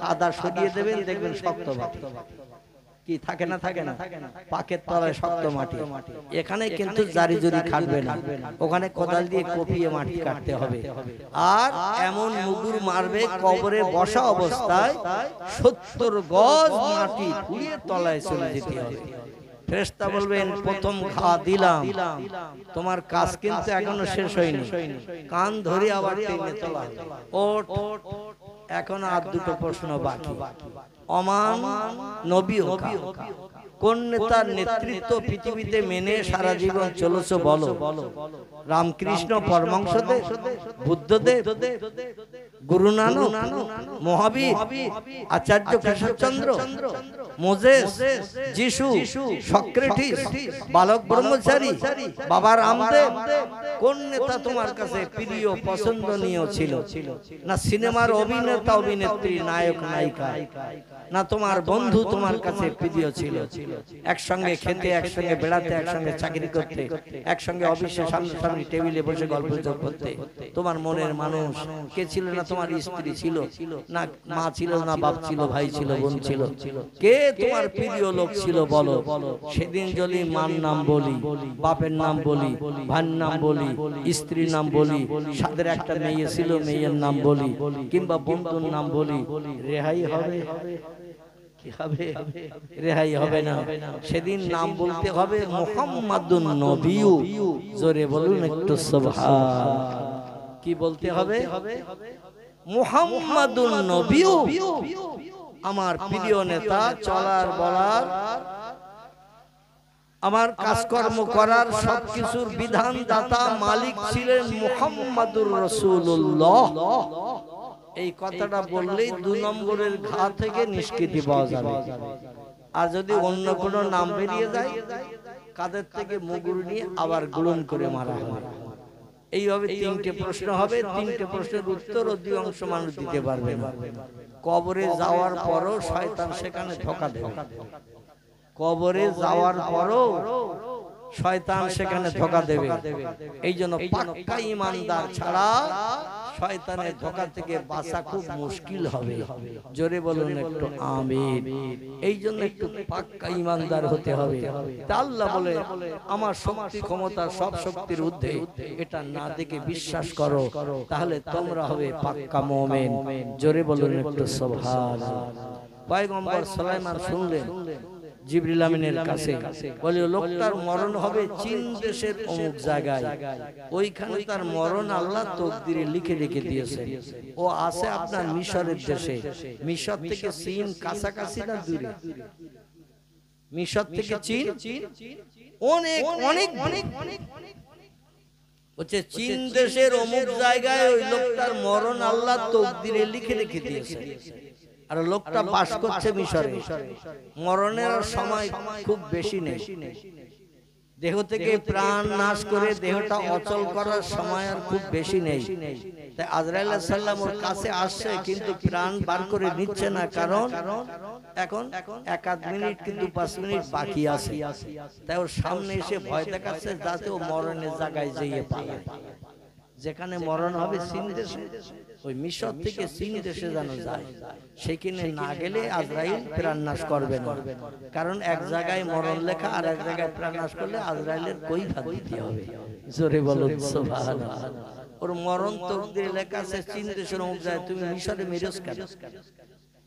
কাদা সরিয়ে দেবেন, দেখবেন শক্ত মাটি। কি থাকে না? থাকে না? পাকের তলায় শক্ত মাটি। এখানে কিন্তু জারি জুরি খাটবে না, ওখানে কোদাল দিয়ে কপিয়ে মাটি কাটতে হবে। আর এমন মুগুর মারবে কবরে বসা অবস্থায় 70 গজ মাটি ধুয়ে তলায় চলে যেতে হবে। ফেরেশতা বলবেন প্রথম ঘা দিলাম, তোমার কাজ কিন্তু এখনো শেষ হয়নি। কান ধরে আবার টেনে তোলা, ওঠ, এখন আর দুটো প্রশ্ন বাকি। অমান নবী কোন নেতার নেতৃত্ব পৃথিবীতে মেনে সারা জীবন চলেছ বলো? রামকৃষ্ণ পরমহংসদেব, বুদ্ধদেব, গুরু নানক, মহাবীর, আচার্য কেশবচন্দ্র, মোজেস, যিশু, সক্রেটিস, বালক ব্রহ্মচারী, বাবা রামদেব? কোন নেতা তোমার কাছে প্রিয় পছন্দনীয় ছিল? না সিনেমার অভিনেতা অভিনেত্রী, নায়ক নায়িকা? না তোমার বন্ধু তোমার কাছে প্রিয় ছিল? একসঙ্গে খেতে, একসঙ্গে বেড়াতে, একসঙ্গে চাকরি করতে, একসঙ্গে অফিসে সামনাসামনি টেবিলে বসে গল্প করতে তোমার মনের মানুষ কে ছিল? না তোমার স্ত্রী ছিল, না মা ছিল, না বাপ ছিল, ভাই ছিল, বোন ছিল? কে তোমার প্রিয় লোক ছিল বলো? সেদিন যদি মার নাম বলি, বাপের নাম বলি, ভাইয়ের নাম বলি, স্ত্রীর নাম বলি, সাদের একটা মেয়ে ছিল মেয়ের নাম বলি, কিংবা বন্ধুর নাম বলি, রেহাই হবে? কি হবে? রেহাই হবে না। সেদিন নাম বলতে হবে মুহাম্মাদুন নবিয়্যু। জোরে বলুন একটু সুবহান। কি বলতে হবে? মুহাম্মাদুন নবিয়্যু, আমার প্রিয় নেতা, চলার বলার, আমার কাজকর্ম করার সবকিছুর বিধানদাতা মালিক ছিলেন মুহাম্মাদুর রাসূলুল্লাহ। এই কথাটা বললেই 2 নম্বরের ঘা থেকে নিষ্কৃতি পাওয়া যাবে। আর যদি অন্য কোনো নাম বেরিয়ে যায়, কাদের থেকে মুগুর নিয়ে আবার গ্রহণ করে মারা হবে। এইভাবে 3টে প্রশ্ন হবে। 3টে প্রশ্নের উত্তর অধিকাংশ মানুষ দিতে পারবে না। কবরে যাওয়ার পরও শয়তান সেখানে ধোঁকা দেবে। কবরে যাওয়ার পরও শয়তান সেখানে ধোঁকা দেবে। এই জন্য পাক্কা ঈমানদার ছাড়া শয়তানের ধোঁকা থেকে বাঁচা খুব মুশকিল হবে। জোরে বলুন একটু আমিন। এই জন্য একটু পাক্কা ঈমানদার হতে হবে। তা আল্লাহ বলে, আমার শক্তি ক্ষমতা সব শক্তির ঊর্ধ্বে, এটা না দেখে বিশ্বাস করো, তাহলে তোমরা হবে পাক্কা মুমিন। জোরে বলুন একটু সুবহানাল্লাহ। পয়গম্বর সুলাইমান শুনলেন জিবরিল আমিনের কাছে, বলে লোকটার মরণ হবে চীন দেশের অমুক জায়গায়, ওইখানে তার মরণ আল্লাহ তকদিরে লিখে রেখে দিয়েছে। ও আছে আপনার মিশরের দেশে। মিশর থেকে চীন কাছাকাছি না দূরে? মিশর থেকে চীন অনেক অনেক অনেক হচ্ছে চীন দেশের অমুক জায়গায় ওই লোকটার মরণ আল্লাহ তকদিরে লিখে রেখে দিয়েছে। আর লোকটা বাস করছে মিশরে। মরণের সময় খুব বেশি নেই। দেহ থেকে প্রাণ নাশ করে দেহটা অচল করার সময় আর খুব বেশি নেই। তাই আজরাইল আলাইহিস সালাম ওর কাছে আসছে, কিন্তু প্রাণ বার করে নিচ্ছে না। কারণ এখন 1-1 মিনিট কিন্তু 5 মিনিট বাকি আছে। তাই ওর সামনে এসে ভয় দেখাচ্ছে যাতে ও মরণের জায়গায় যেয়ে পালায়। যেখানে মরণ হবে চীন দেশে, ওই মিশর থেকে চীন দেশে যেন যায়। সেখানে না গেলে আজরাইল প্রাণ নাশ করবে না। কারণ এক জায়গায় মরণ লেখা আর এক জায়গায় প্রাণ নাশ করলে আজরাইলের কৈফিয়ত দিতে হবে। জোরে বলুন সুবহানাল্লাহ। ওর মরণ তকদিরে লেখা আছে চীন দেশের অমুক জায়গায়, তুমি মিশরে মেরেছ কেন?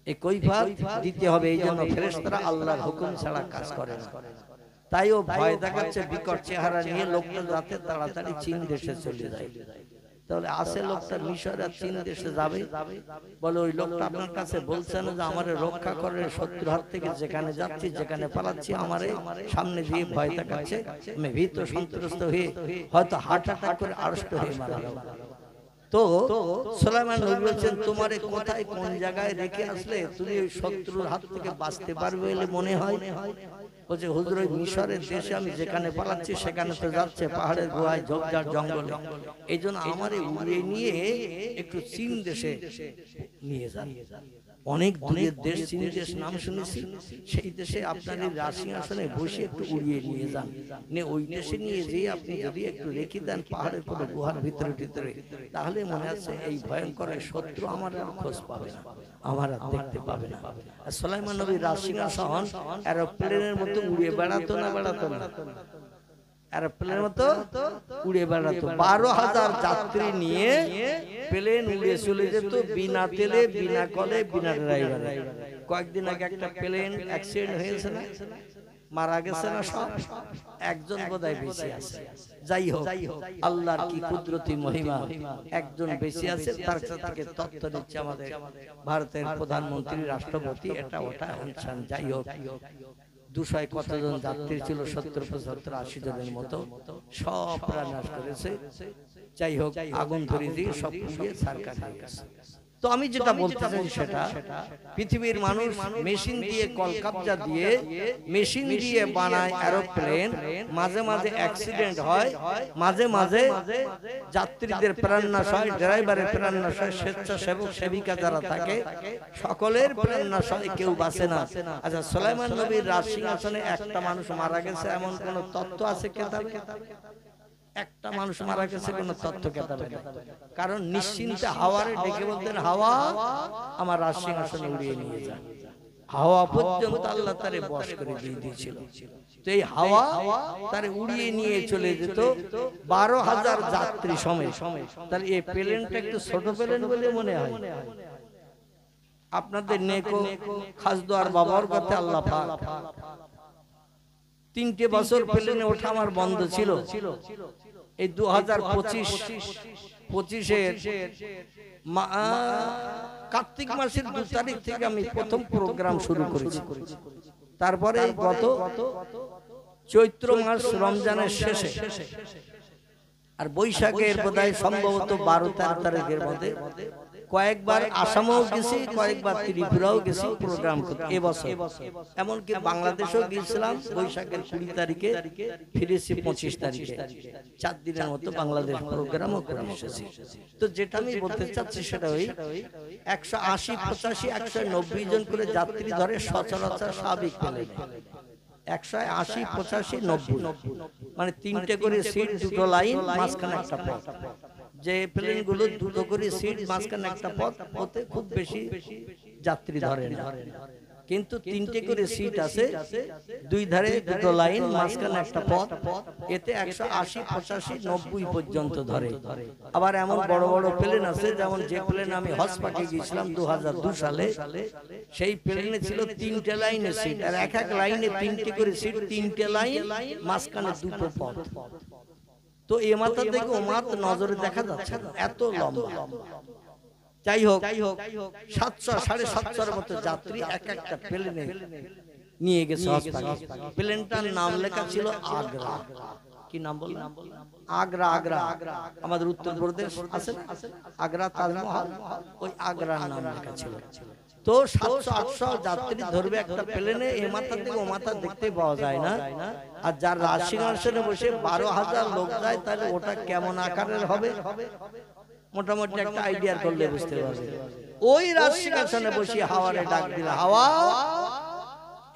এই কৈফিয়ত দিতে হবে। এই জন্য ফেরেশতারা আল্লাহর হুকুম ছাড়া কাজ করে না। তাই ও ভয় দেখাচ্ছে বিকট চেহারা নিয়ে, লোকটা যাতে তাড়াতাড়ি চীন দেশে চলে যায়। তাহলে আসে লোকটা মিশরে চীন দেশে যাবে। বলে ওই লোকটা আপনার কাছে বলছে না যে আমারে রক্ষা করে শত্রুর হাত থেকে, যেখানে যাচ্ছি যেখানে পালাচ্ছি আমারে সামনে দিয়ে ভয় দেখাচ্ছে, আমি ভীত সন্ত্রস্ত হয়ে হয়তো হার্ট অ্যাটাক করে আড়ষ্ট হয়ে মারা যাব। তো সুলাইমান নবী বলছেন, তোমারে কোথায় কোন জায়গায় রেখে আসলে তুমি ওই শত্রুর হাত থেকে বাঁচতে পারবে বলে মনে হয়? বলছে হুজুর ওই মিশরের দেশে আমি যেখানে পালাচ্ছি সেখানে তো যাচ্ছে পাহাড়ের গুহায় ঝোপঝাড় জঙ্গলে, এই জন্য আমারে উড়িয়ে নিয়ে একটু চীন দেশে নিয়ে যান। অনেক দূরের দেশ চীন দেশ নাম শুনেছি, সেই দেশে আপনার এই রাজসিংহাসনে বসে একটু উড়িয়ে নিয়ে যান। ওই দেশে নিয়ে যেয়ে আপনি যদি একটু রেখে দেন পাহাড়ের কোনো গুহার ভিতরে ভিতরে, তাহলে মনে আছে এই ভয়ঙ্কর শত্রু আমার আর খোঁজ পাবে না, আমার আর দেখতে পাবে না। আর সুলাইমান নবীর রাজসিংহাসন এরোপ্লেনের মতো উড়ে বেড়াতো না বেড়াতো না? এরোপ্লেনের মতো উড়ে বেড়াতো। 12,000 যাত্রী নিয়ে প্লেন উড়ে চলে যেত, বিনা তেলে বিনা কলে বিনা ড্রাইভারে। কয়েকদিন আগে একটা প্লেন অ্যাক্সিডেন্ট হয়েছে না, মারা গেছে না সব? একজন বোধহয় বেঁচে আছে। যাই হোক, আল্লাহর কি কুদরতি মহিমা, একজন বেঁচে আছে। তার থেকে তথ্য দিচ্ছে আমাদের ভারতের প্রধানমন্ত্রী, রাষ্ট্রপতি, এটা ওটা অনুষ্ঠান। যাই হোক, 200 কতজন যাত্রী ছিল, 70, 75, 80 জনের মতো, সব প্রাণ নাশ করেছে। যাই হোক, আগুন ধরে দিয়ে সব পুড়িয়ে ছারখার হয়ে গেছে। তো আমি যেটা বলতে চাই সেটা, পৃথিবীর মানুষ মেশিন দিয়ে, কলকাবজা দিয়ে, মেশিন দিয়ে বানায় এরোপ্লেন। মাঝে মাঝে অ্যাক্সিডেন্ট হয়, মাঝে মাঝে যাত্রীদের প্রাণ নাশ হয়, ড্রাইভারের প্রাণ নাশ হয়, স্বেচ্ছাসেবক সেবিকা যারা থাকে সকলের প্রাণ নাশ হয়, কেউ বাঁচে না। আচ্ছা, সুলাইমান নবীর রাজসিংহাসনে একটা মানুষ মারা গেছে এমন কোন তথ্য আছে কেতাবে? একটা মানুষ মারা গেছে কোন তথ্য কেতাবে না। কারণ নিশ্চিন্তে হাওয়ারে ডেকে বলতেন, হাওয়া আমার রাজসিংহাসনে উড়িয়ে নিয়ে যান। হাওয়া পর্যন্ত আল্লাহ তারে বশ করে দিয়ে দিয়েছিল। তো এই হাওয়া তারে উড়িয়ে নিয়ে চলে যেত 12,000 যাত্রী সময়। তাহলে এই প্লেনটা একটু ছোট প্লেন বলে মনে হয়? আপনাদের নেকো খাসদোয়ার বাবার কাছে আল্লাহ পাক 3টে বছর প্লেনে ওঠা আমার বন্ধ ছিল। এই 2025 25-এর কার্তিক মাসের 2 তারিখ থেকে আমি প্রথম প্রোগ্রাম শুরু করেছি। তারপরে গত চৈত্র মাস রমজানের শেষে আর বৈশাখের বোধহয় সম্ভবত 12-13 তারিখের মধ্যে কয়েকবার আসামও গেছি, কয়েকবার ত্রিপুরাও গেছি প্রোগ্রাম করতে। এবছর এমনকি বাংলাদেশেও গিয়েছিলাম বৈশাখের 20 তারিখে, ফিরেছি 25 তারিখে। 4 দিনের মতো বাংলাদেশ প্রোগ্রামও করে এসেছি। তো যেটা আমি বলতে চাচ্ছি সেটা ওই 180, 85, 190 জন করে যাত্রী ধরে সচরাচর স্বাভাবিক পেলে 180, 85, 90 মানে 3টে করে সিট, 2টো লাইন, মাঝখানে একটা পথ। যে প্লেন গুলো 2টো করে সিট, মাঝখানে একটা পথ, ওতে খুব বেশি যাত্রী ধরে না, কিন্তু 3টে করে সিট আছে, 2 ধারে 2টো লাইন, মাঝখানে একটা পথ, এতে 180, 85, 90 পর্যন্ত ধরে। আবার এমন বড় বড় প্লেন আছে, যেমন যে প্লেন আমি হজ পাকে গিয়েছিলাম 2002 সালে, সেই প্লেনে ছিল 3টে লাইনে সিট, আর এক এক লাইনে 3টে করে সিট, 3টে লাইন, মাঝখানে 2টো পথ। তো এ মাথা থেকে ও মাথা নজরে দেখা যাচ্ছে এত লম্বা। যাই হোক 700, 750 মতো যাত্রী এক একটা প্লেনে নিয়ে গেছে। প্লেনটার নাম লেখা ছিল আগ্রা। কি নাম বললাম? আগ্রা। আগ্রা আমাদের উত্তরপ্রদেশ আছে না, আগ্রা তাজমহল, ওই আগ্রার নাম লেখা ছিল। তো 700-800 যাত্রী ধরবে একটা প্লেনে, এ মাথা থেকে ও মাথা দেখতে পাওয়া যায় না। আর যার রাজসিংহাসনে বসে 12,000 লোক যায়, তাহলে ওটা কেমন আকারের হবে মোটামুটি একটা আইডিয়া করলে বুঝতে পারবে। ওই রাজসিংহাসনে বসে হাওয়ারে ডাক দিলে, হাওয়া,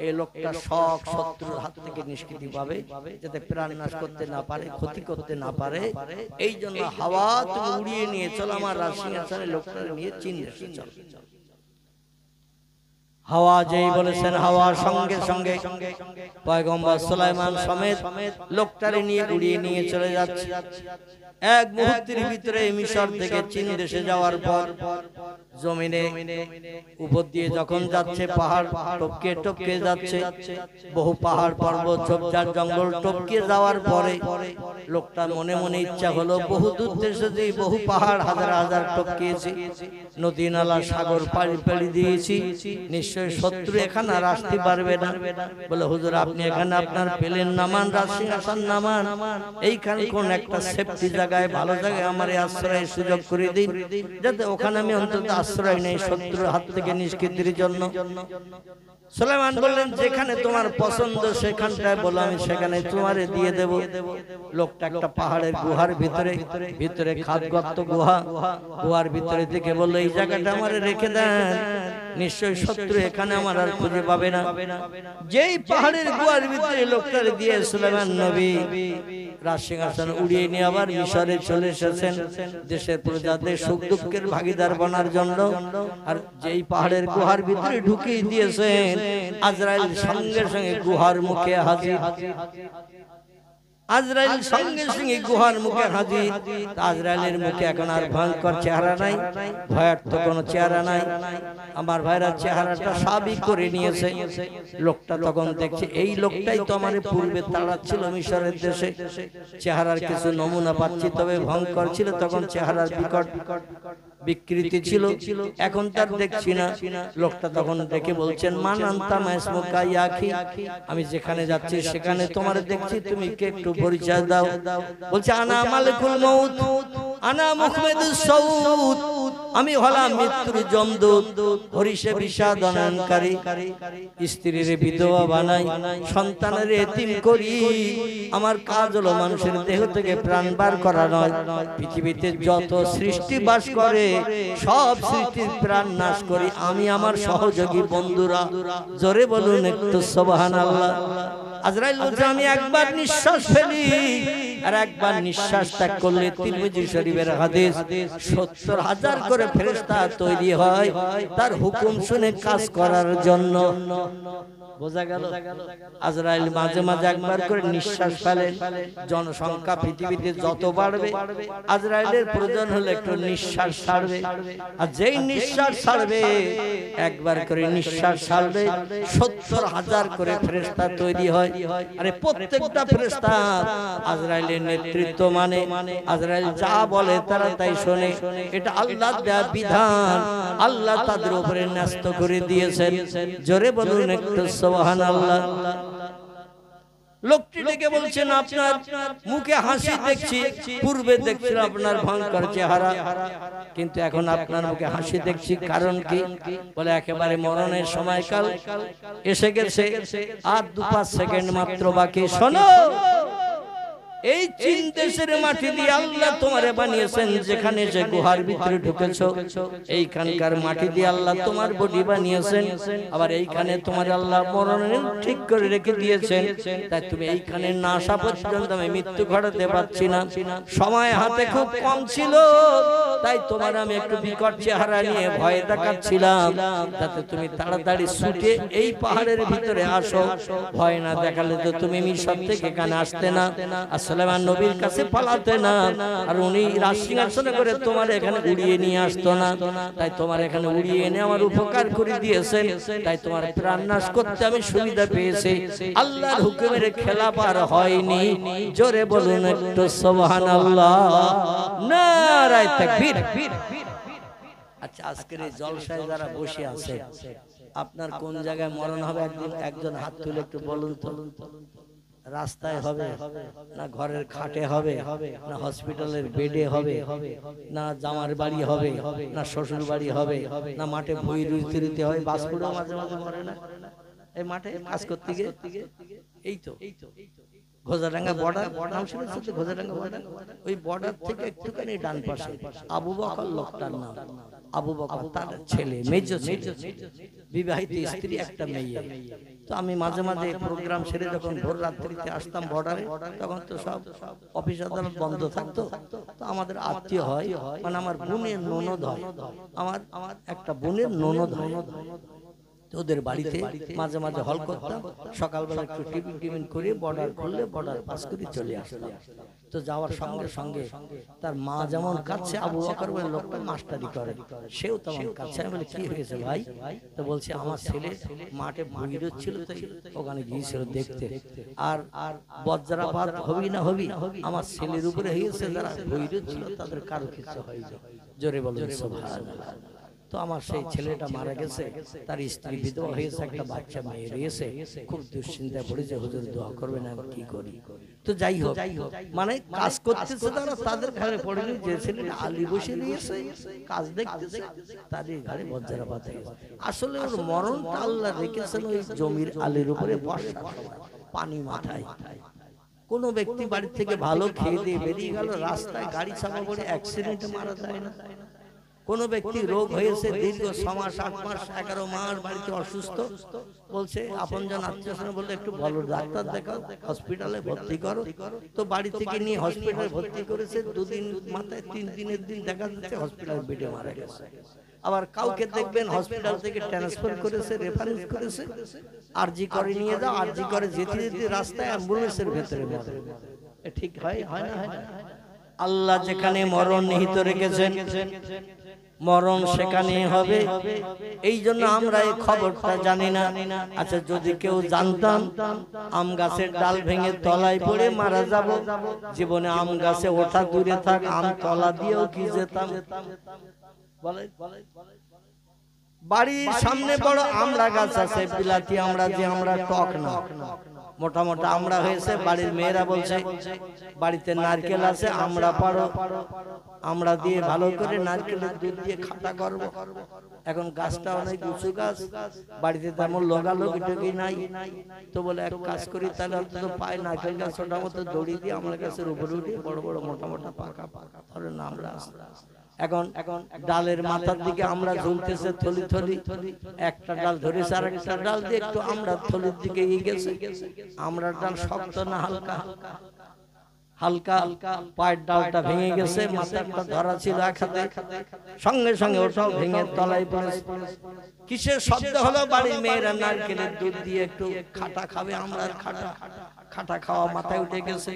এই লোকটা সব শত্রুর হাত থেকে নিষ্কৃতি পাবে, যাতে প্রাণ নাশ করতে না পারে, ক্ষতি করতে না পারে। এই জন্য হাওয়া, তুমি উড়িয়ে নিয়ে চলো আমার রাজসিংহাসনে লোকটা নিয়ে চীন দেশে চলো। হাওয়া যেই বলেছেন, হাওয়ার সঙ্গে সঙ্গে পয়গম্বর সুলাইমান সমেত লোকটারে নিয়ে উড়িয়ে নিয়ে চলে যাচ্ছে। এক মুহূর্তের ভিতরে মিশর থেকে চীন দেশে যাওয়ার পর জমিনে উপর দিয়ে যখন যাচ্ছে, পাহাড় টপকে টপকে যাচ্ছে, বহু পাহাড় পর্বত ঝোপঝাড় জঙ্গল টপকে যাওয়ার পরে লোকটার মনে মনে ইচ্ছা হলো, বহু দূর দেশে যে বহু পাহাড় হাজার হাজার টপকিয়েছি, নদী নালা সাগর পাড়ি পাড়ি দিয়েছি, নিশ্চয় শত্রু এখানে আর আসতে পারবে না। বলে, হুজুর আপনি এখানে আপনার প্লেন নামান, রাজসিংহাসন নামান, এইখানে কোন একটা সেফটি জায়গায়, ভালো জায়গায় আমার আশ্রয়ের সুযোগ করে দিন, যাতে ওখানে আমি অন্তত আশ্রয় নেই শত্রুর হাত থেকে নিষ্কৃতির জন্য। সুলাইমান বললেন, যেখানে তোমার পছন্দ সেখানটায় বলো, আমি সেখানে তোমারে দিয়ে দেব। লোকটা একটা পাহাড়ের গুহার ভিতরে খাদ গর্ত গুহা, গুহার ভিতরে থেকে বললো, এই জায়গাটা আমারে রেখে দেন, নিশ্চয় শত্রু এখানে আমার আর খুঁজে পাবে না। যেই পাহাড়ের গুহার ভিতরে লোকটারে দিয়ে সুলাইমান নবী রাজসিংহাসন উড়িয়ে নিয়ে আবার মিশরে চলে এসেছেন, দেশের প্রজাদের সুখ দুঃখের ভাগিদার বনার জন্য। আর যেই পাহাড়ের গুহার ভিতরে ঢুকিয়ে দিয়েছেন, আজরাইল সঙ্গে সঙ্গে গুহার মুখে হাজির। আজরাইল সঙ্গে সঙ্গে গুহার মুখে হাজির। আজরাইলের মুখে এখন আর ভয়ঙ্কর চেহারা নাই, ভয়ের তো কোনো চেহারা নাই। আমার ভাইরা চেহারাটা স্বাভাবিক করে নিয়েছে। লোকটা তখন দেখছে, এই লোকটাই তো আমার পূর্বে তাড়াচ্ছিল মিশরের দেশে। চেহারার কিছু নমুনা পাচ্ছি, তবে ভয়ঙ্কর ছিল তখন, চেহারার বিকট বিকৃতি ছিল, এখন তার দেখছি না। লোকটা তখন দেখে বলছেন, মান আনতা মাসমুকা ইয়াখি, আমি যেখানে যাচ্ছি সেখানে তোমার দেখছি, তুমি কে একটু পরিচয় দাও। বলছে, আনা মালিকুল মউত, আনা মুহম্মদুস সাউদ, আমি হলাম মৃত্যুর যমদূত, হরিষে বিষাদনকারী, স্ত্রীর বিধবা বানাই, সন্তানের এতিম করি। আমার কাজ হলো মানুষের দেহ থেকে প্রাণ বার করা নয়। পৃথিবীতে যত সৃষ্টি বাস করে সব সৃষ্টির প্রাণ নাশ করি আমি, আমার সহযোগী বন্ধুরা। জোরে বলুন একটু সুবহানাল্লাহ। আজরাইল বলছে, আমি একবার নিঃশ্বাস ফেলি আর একবার নিঃশ্বাস ত্যাগ করলে, তিরমিজি শরীফের হাদিস, 70,000 করে ফেরেশতা তৈরি হয় তার হুকুম শুনে কাজ করার জন্য। বোঝা গেল? আজরাইল মাঝে মাঝে একবার করে নিঃশ্বাস ফেলেন। জনসংখ্যা পৃথিবীতে যত বাড়বে আজরাইলের প্রয়োজন হলে একটু নিঃশ্বাস ছাড়বে, আর যেই নিঃশ্বাস ছাড়বে একবার করে নিঃশ্বাস ছাড়বে 70,000 করে ফেরেশতা তৈরি হয়। আরে প্রত্যেকটা ফেরেশতা আজরাইলের নেতৃত্ব মানে আজরাইল যা বলে তারা তাই শোনে। এটা আল্লাহর দেয়া বিধান, আল্লাহ তাদের উপরে ন্যস্ত করে দিয়েছেন। জোরে বলুন একটু সুবহানাল্লাহ। লোকটি ডেকে বলছেন, আপনার মুখে হাসি দেখছি, পূর্বে দেখছিলাম আপনার ভয়ঙ্কর চেহারা, কিন্তু এখন আপনার মুখে হাসি দেখছি, কারণ কি? বলে একেবারে মরণের সময়কাল এসে গেছে, আর 2-5 সেকেন্ড মাত্র বাকি। শোনো, এই চীন দেশের মাটি দিয়ে আল্লাহ তোমারে বানিয়েছেন, যেখানে যে গুহার ভিতরে ঢুকেছো এইখানকার মাটি দিয়ে আল্লাহ তোমার বডি বানিয়েছেন, আবার এইখানে তোমার আল্লাহ মরণের ঠিক করে রেখে দিয়েছেন। তাই তুমি এইখানে না আসা পর্যন্ত আমি মৃত্যু ঘটাতে পারছি না। সময় হাতে খুব কম ছিল, তাই তোমার আমি একটু বিকট চেহারা নিয়ে ভয় দেখাচ্ছিলাম, যাতে তুমি তাড়াতাড়ি ছুটে এই পাহাড়ের ভিতরে আসো। ভয় না দেখালে তো তুমি মিশর থেকে এখানে আসতে না, সুলাইমান নবীর কাছে পালাতে না, আর উনি রাজসিংহাসনে করে তোমার এখানে উড়িয়ে নিয়ে আসতো না। তাই তোমার এখানে উড়িয়ে এনে আমার উপকার করে দিয়েছেন, তাই তোমার প্রাণ নাশ করতে আমি সুবিধা পেয়েছি। আল্লাহর হুকুমের খেলাফ আর হয়নি। জোরে বলুন একটু সুবহানাল্লাহ, নারায়ে তাকবীর। আচ্ছা, আজকের এই জলসায় যারা বসে আছে, আপনার কোন জায়গায় মরণ হবে একজন হাত তুলে একটু বলুন তো। রাস্তায় হবে না ঘরের খাটে হবে, না হসপিটালের বেডে হবে, না জামার বাড়ি হবে, না শ্বশুর বাড়ি হবে, না মাঠে ভুঁই রুইতে হয়? বাসপুরেও মাঝে মাঝে মরে না এই মাঠে কাজ করতে গিয়ে? এই তো ঘোজাডাঙ্গা বর্ডার, নাম শুনেছেন তো? ঘোজাডাঙ্গা বর্ডার, ওই বর্ডার থেকে একটুখানি ডান পাশে আবু বকর লোকটার নাম। আবু বকর তার ছেলে, মেজো ছেলে, বিবাহিত স্ত্রী, একটা মেয়ে। তো আমি মাঝে মাঝে প্রোগ্রাম সেরে যখন ভোর রাত্রিতে আসতাম বর্ডারে, তখন তো সব অফিস আদালত বন্ধ থাকতো। তো আমাদের আত্মীয় হয়, মানে আমার বোনের ননদ হয়, আমার একটা বোনের ননদ হয়। ওদের বাড়িতে মাঝে মাঝে হল করতাম, সকালবেলা একটু টিফিন করে বর্ডার খুললে বর্ডার পাস করে চলে আসতাম। তো যাওয়ার সঙ্গে সঙ্গে তার মা যেমন কাছে, আবু বকর বলে লোকটা মাস্টারি করে, সেও তেমন কাছে। আমি বলি, কি হয়েছে ভাই? তো বলছে, আমার ছেলে মাঠে ভুগি ছিল, তো ওখানে গিয়েছিল দেখতে, আর বজ্রাপাত হবি না হবি আমার ছেলের উপরে হয়েছে। যারা ভুগি ছিল তাদের কারো কিছু হয়েছে। জোরে বলুন সুবহানাল্লাহ। তো আমার সেই ছেলেটা মারা গেছে, তার স্ত্রী বিধবা হয়েছে, একটা বাচ্চা মেয়ে রয়েছে। খুব দুশ্চিন্তায় পড়েছে, হুজুর দোয়া করবেন, আমি কি করি? তো যাই হোক, মানে কাজ করতেছে তারা, তাদের ঘরে পড়েনি। যে ছেলেটা আলী বসে রয়েছে কাজ দেখতেছে, তারই ঘরে বজ্রাপাত হয়েছে। আসলে ওর মরণটা আল্লাহ রেখেছেন ওই জমির আলীর উপরে, বর্ষা পানি মাথায়। কোন ব্যক্তি বাড়ি থেকে ভালো খেয়ে দিয়ে বেরিয়ে গেল, রাস্তায় গাড়ি চাপা পড়ে অ্যাক্সিডেন্টে মারা যায় না। কোন ব্যক্তি রোগ হয়েছে দীর্ঘ 6 মাস 8 মাস 11 মাস বাড়িতে অসুস্থ, বলছে আপনজন আত্মীয়স্বজন বলতে একটু ভালো ডাক্তার দেখাও, হসপিটালে ভর্তি করো। তো বাড়ি থেকে নিয়ে হসপিটালে ভর্তি করেছে, 2 দিন মাথায় 3 দিনের দিন দেখা যাচ্ছে হসপিটাল বেডে মারা গেছে। আবার কাউকে দেখবেন হসপিটাল থেকে ট্রান্সফার করেছে, রেফারেন্স করেছে, আরজি করে নিয়ে যাও, আরজি করে যেতে যেতে রাস্তায় অ্যাম্বুলেন্সের ভেতরে মরে। ঠিক হয় না? আল্লাহ যেখানে মরণ নিহিত রেখেছেন, মরণ সেখানে হবে। এই জন্য আমরা এই খবরটা জানি না। আচ্ছা, যদি কেউ জানতাম আম গাছের ডাল ভেঙে তলায় পড়ে মারা যাব, জীবনে আম গাছে ওঠা দূরে থাক, আম তলা দিয়েও কি যেতাম? বাড়ির সামনে বড় আমড়া গাছ আছে, বিলাতি আমড়া, যে আমরা টক না, মোটা মোটা আমড়া হয়েছে। বাড়ির মেয়েরা বলছে বাড়িতে নারকেল আছে, আমড়া পারো, আমড়া দিয়ে ভালো করে নারকেলের দুধ দিয়ে খাটা করব। এখন গাছটা অনেক উঁচু গাছ, বাড়িতে তেমন লোগালোগি টোগি নাই। তো বলে এক কাজ করি, তাহলে অন্তত পায় নারকেল গাছ ওটা মতো দড়ি দিয়ে আমড়া গাছের উপরে উঠে বড় বড় মোটা মোটা পাকা পাকা ধরেন আমড়া। এখন ডালের মাথার দিকে আমরা ঝুলতেছে থলি থলি, একটা ডাল ধরেছে আর একটা ডাল দিয়ে একটু আমরা থলির দিকে এগিয়ে গেছে। আমরা ডাল শক্ত না হালকা? হালকা পায়ের ডালটা ভেঙে গেছে, মাথাটা ধরা ছিল এক হাতে, সঙ্গে সঙ্গে ওটাও ভেঙে তলায় পড়েছে। কিসের শব্দ হলো? বাড়ির মেয়েরা নারকেলের দুধ দিয়ে একটু খাটা খাবে, আমরার খাটা, খাটা খাওয়া মাথায় উঠে গেছে,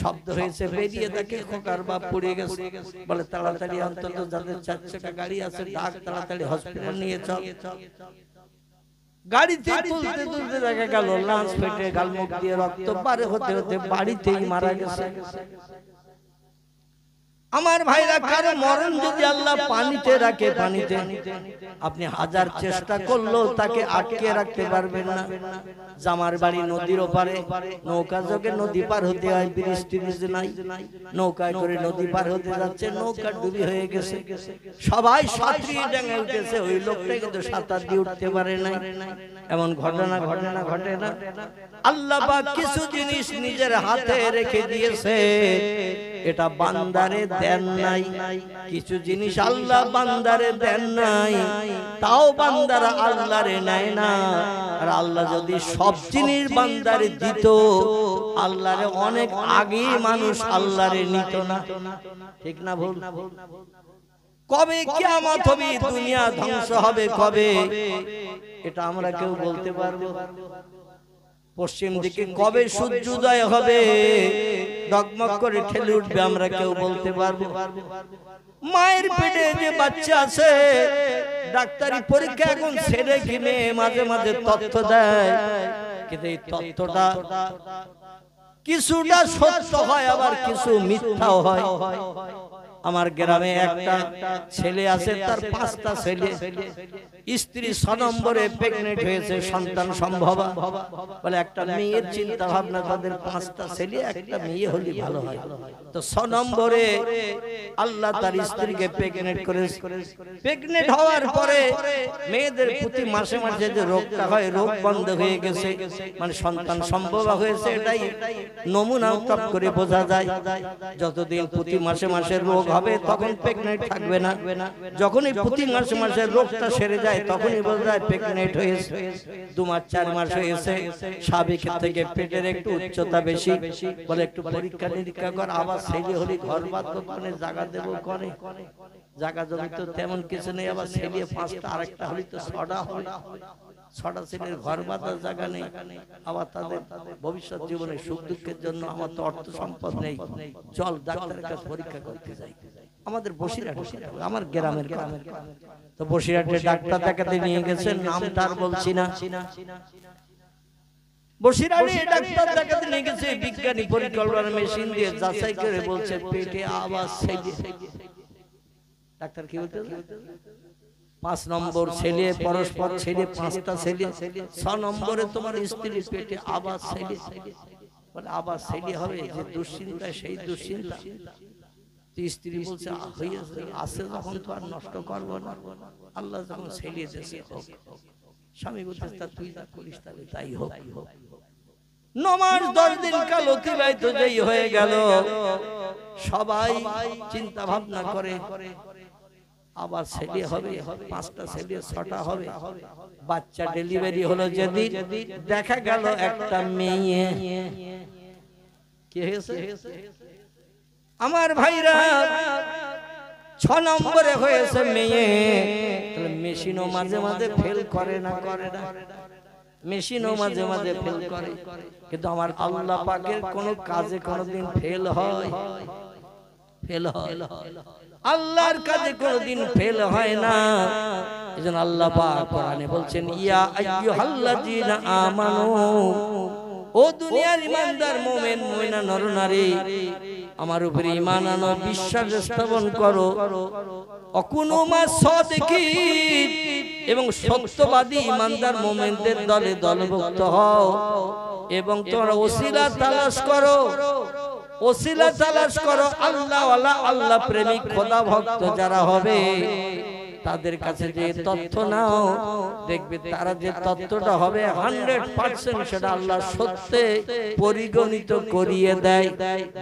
শব্দ হয়েছে, বেরিয়ে দেখে খোকার বাপ পড়ে গেছে। বলে তাড়াতাড়ি অন্তত যাদের 4 চাকা গাড়ি আছে ডাক, তাড়াতাড়ি হসপিটাল নিয়ে চল। গাড়িতে তুলতে তুলতে দেখা গেল লাঞ্চ ফেটে গালমুখ দিয়ে রক্ত বারে হতে হতে বাড়িতেই মারা গেছে। আমার ভাইরা, কারো মরণ যদি আল্লাহ পানিতে রাখে, পানিতে আপনি হাজার চেষ্টা করলেও তাকে আটকে রাখতে পারবেন না। জামার বাড়ি নদীর ওপারে, নৌকা যোগে নদী পার হতে হয়, ব্রিজ টিরিজ নাই, নৌকায় করে নদী পার হতে যাচ্ছে, নৌকা ডুবি হয়ে গেছে, সবাই সাঁতরিয়ে ডাঙে উঠেছে, ওই লোকটা কিন্তু সাঁতার দিয়ে উঠতে পারে নাই। এমন ঘটনা ঘটে না? আল্লাহ পাক কিছু জিনিস নিজের হাতে রেখে দিয়েছে, এটা বান্দারে দেন নাই। কিছু জিনিস আল্লাহ বান্দারে দেন নাই, তাও বান্দারা আল্লাহরে নেয় না। আর আল্লাহ যদি সব জিনিস বান্দারে দিত, আল্লাহরে অনেক আগে মানুষ আল্লাহরে নিত না। ঠিক না ভুল? কবে কিয়ামত হবে, দুনিয়া ধ্বংস হবে কবে, এটা আমরা কেউ বলতে পারবো? পশ্চিম দিকে কবে সূর্যোদয় হবে, ডগমগ করে ঠেলে উঠবে, আমরা কেউ বলতে পারবো? মায়ের পেটে যে বাচ্চা আছে, ডাক্তারি পরীক্ষা এখন ছেড়ে কিনে মাঝে মাঝে তথ্য দেয়, কিন্তু এই তথ্যটা কিছুটা সত্য হয়, আবার কিছু মিথ্যাও হয়। আমার গ্রামে একটা ছেলে আছে, তার 5টা ছেলে, স্ত্রী 6 নম্বরে প্রেগনেন্ট হয়েছে, সন্তান সম্ভবা। বলে একটা মেয়ের চিন্তা ভাবনা, তাদের 5টা ছেলে, একটা মেয়ে হলে ভালো হয়। তো 6 নম্বরে আল্লাহ তার স্ত্রীকে প্রেগনেন্ট করেছে। প্রেগনেন্ট হওয়ার পরে মেয়েদের প্রতি মাসে মাসে যে রোগটা হয়, রোগ বন্ধ হয়ে গেছে, মানে সন্তান সম্ভবা হয়েছে, এটাই নমুনা টপ করে বোঝা যায়। যতদিন প্রতি মাসে মাসে রোগ হবে তখন প্রেগনেন্ট থাকবে না, যখনই প্রতি মাসে মাসে রোগটা সেরে যায় তখনই বোঝা যায় প্রেগনেন্ট হয়েছে। 2 মাস 4 মাস হয়েছে, স্বাভাবিকের থেকে পেটের একটু উচ্চতা বেশি, বলে একটু পরীক্ষা নিরীক্ষা কর, আবার ছেলে হলে ঘর বাঁধবো কোনে, জায়গা দেবো কোনে, জায়গা জমি তো তেমন কিছু নেই, আবার ছেলে 5টা, আরেকটা হলে তো 6টা হয়, 6টা ছেলের ঘর বাঁধার জায়গা নেই, আবার তাদের ভবিষ্যৎ জীবনে সুখ দুঃখের জন্য আমার তো অর্থ সম্পদ নেই, চল ডাক্তারের কাছে পরীক্ষা করতে যাই। আমাদের বসিরহাটে, আমার গ্রামের, তো বসিরহাটে ডাক্তার দেখাতে নিয়ে গেছেন, নামটা আর বলছি না। বসিরহাটে ডাক্তার দেখাতে নিয়ে গেছে, বিজ্ঞানী পরিকল্পনা মেশিন দিয়ে যাচাই করে বলছে পেটে আওয়াজ ছেলে। ডাক্তার কি বলতে? 5 নম্বর ছেলে, পরস্পর ছেলে, 5টা ছেলে, 6 নম্বরে তোমার স্ত্রী পেটে আওয়াজ ছেলে। বলে আওয়াজ ছেলে হবে, যে দুশ্চিন্তা সেই দুশ্চিন্তা। স্ত্রী বলছে হয়েছে, আছে যখন তো আর নষ্ট করবো না, আল্লাহ যখন ছেলে দিয়েছে হোক। স্বামী বলছে তুই যা করিস তাহলে তাই হোক। 9 মাস 10 দিন কাল অতিবাহিত যেই হয়ে গেল, সবাই চিন্তা ভাবনা করে আবার ছেলে হবে, 5টা ছেলে 6টা হবে। বাচ্চা ডেলিভারি হলো যেদিন, দেখা গেল একটা মেয়ে। কি হয়েছে আমার ভাইরা? 6 নম্বরে হয়েছে মেয়ে। তাহলে মেশিনও মাঝে মাঝে ফেল করে না, করে না? মেশিনও মাঝে মাঝে ফেল করে, কিন্তু আমার আল্লাহ পাকের কোন কাজে কোনদিন ফেল হয়? ফেল হয়? আল্লাহর কাজে কোনদিন ফেল হয় না। এজন্য আল্লাহ পাক কোরআনে বলছেন, ইয়া আইয়ুহাল্লাযীনা আমানু, ও দুনিয়ার ঈমানদার মুমিন মুমিনা নরনারী, আমার উপরে ঈমান আনো, বিশ্বাস স্থাপন করো, অকুনু মাস সাদিকিন, এবং সত্যবাদী ঈমানদার মুমিনদের দলে দলভুক্ত হও, এবং তোমরা ওসিলা তালাশ করো, ওসিলা তালাশ করো আল্লাহ ওয়ালা, আল্লাহ প্রেমিক খোদা ভক্ত যারা হবে তাদের কাছে যে তথ্য নাও, দেখবে তারা যে তথ্যটা হবে 100% সেটা আল্লাহ সত্যে পরিগণিত করিয়ে দেয়।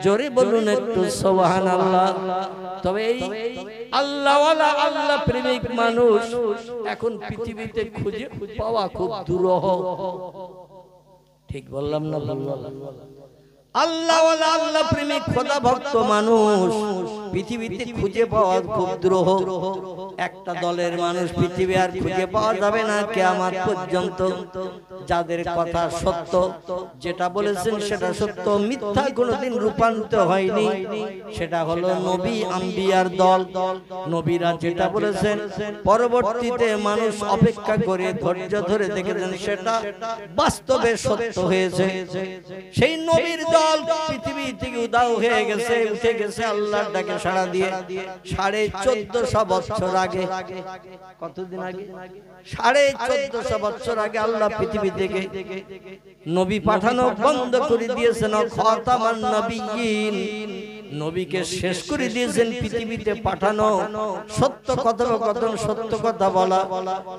জোরে বলুন একটু সুবহানাল্লাহ। তবে এই আল্লাহ ওয়ালা, আল্লাহ প্রেমিক মানুষ এখন পৃথিবীতে খুঁজে পাওয়া খুব দুরূহ। ঠিক বললাম না? আল্লাহ ওয়ালা আল্লাহ প্রেমিক খোদা ভক্ত মানুষ পৃথিবীতে খুঁজে পাওয়া খুব দুরূহ। একটা দলের মানুষ পৃথিবী আর খুঁজে পাওয়া যাবে না কিয়ামত পর্যন্ত। যাদের কথা সত্য, যেটা বলেছেন সেটা সত্য, মিথ্যা কোনোদিন রূপান্তরিত হয়নি, সেটা হলো নবী আম্বিয়ার দল। নবীরা যেটা বলেছেন পরবর্তীতে মানুষ অপেক্ষা করে ধৈর্য ধরে দেখেছেন সেটা বাস্তবে সত্য হয়েছে। সেই নবীর দল পৃথিবী থেকে উধাও হয়ে গেছে, উঠে গেছে আল্লাহর ডাকে সাড়া দিয়ে 1450 বছর আগে। কতদিন আগে? 1450 বছর আগে আল্লাহ পৃথিবী থেকে নবী পাঠানো বন্ধ করে দিয়েছেন। খাতামান নবিয়্যিন, নবীকে শেষ করে দিয়েছেন পৃথিবীতে পাঠানো। সত্য কথোপকথন, সত্য কথা বলা,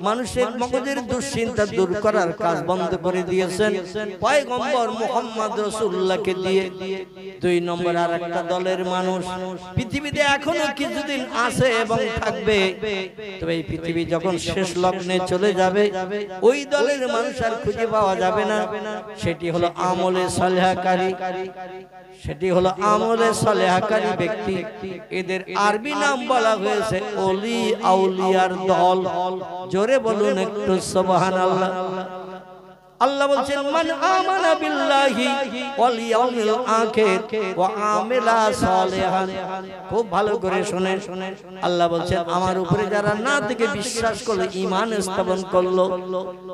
মানুষের মগজের দুশ্চিন্তা দূর করার কাজ বন্ধ করে দিয়েছেন পয়গম্বর মুহাম্মদ রাসূলুল্লাহকে দিয়ে। 2 নম্বর আর একটা দলের মানুষ পৃথিবীতে এখনো কিছুদিন আছে এবং থাকবে, তবে এই পৃথিবী যখন শেষ লগ্নে চলে যাবে ওই দলের মানুষ আর খুঁজে পাওয়া যাবে না। সেটি হলো আমলে সালেহাকারী, সেটি হলো আমলে সালেহাকারী ব্যক্তি। এদের আরবি নাম বলা হয়েছে ওলি আউলিয়ার দল। জোরে বলুন একটু সুবহানাল্লাহ। আল্লাহ বলছেন মান আমানা বিল্লাহি ওয়াল ইয়াউমিল আখির ওয়া আমিলা সালিহান। খুব ভালো করে শুনেন। আল্লাহ বলছেন আমার উপরে যারা না থেকে বিশ্বাস করলো, ঈমান স্থাপন করলো,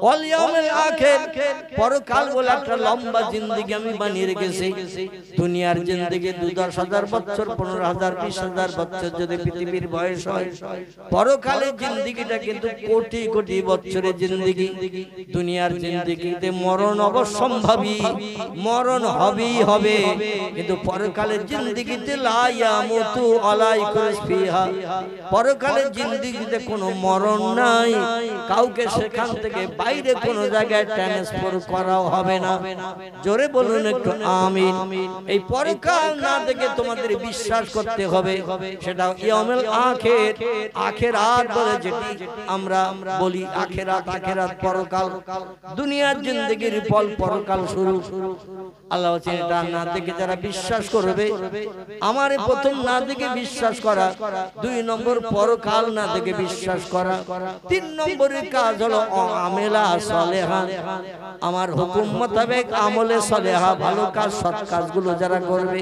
ওয়াল ইয়াউমিল আখির, পরকাল বলে একটা লম্বা জিন্দেগি আমি বানিয়ে রেখেছি। দুনিয়ার জিন্দেগি 10,000 বছর, 15,000, 20,000 বছর যদি পৃথিবীর বয়স হয়, পরকালের জিন্দেগিটা কিন্তু কোটি কোটি বছরের জিন্দেগি। দুনিয়ার জিন্দেগি মরণ অবশ্যম্ভাবী, মরণ হবেই হবে, কিন্তু পরকালের জিন্দেগিতে লা ইয়ামুতু আলাইকুম ফিহা, পরকালের জিন্দেগিতে কোনো মরণ নাই, কাউকে সেখান থেকে বাইরে কোনো জায়গায় ট্রান্সফার করাও হবে না। জোরে বলুন একটু আমিন। এই পরকাল না দেখে তোমাদের বিশ্বাস করতে হবে, সেটা ইয়াউমুল আখির, আখিরাত বলে যেটি আমরা বলি, আখিরাত, আখিরাত পরকাল। দুনিয়ার জিন্দেগির ফল পরকাল শুরু। আল্লাহ বলেন এটা না দেখে যারা বিশ্বাস করবে, আমারে প্রথম না দেখে বিশ্বাস করা, 2 নম্বর পরকাল না দেখে বিশ্বাস করা, 3 নম্বরের কাজ হলো আমেলা সালেহা, আমার হুকুম মোতাবেক আমলে সালেহা, ভালো কাজ, সৎ কাজগুলো যারা করবে,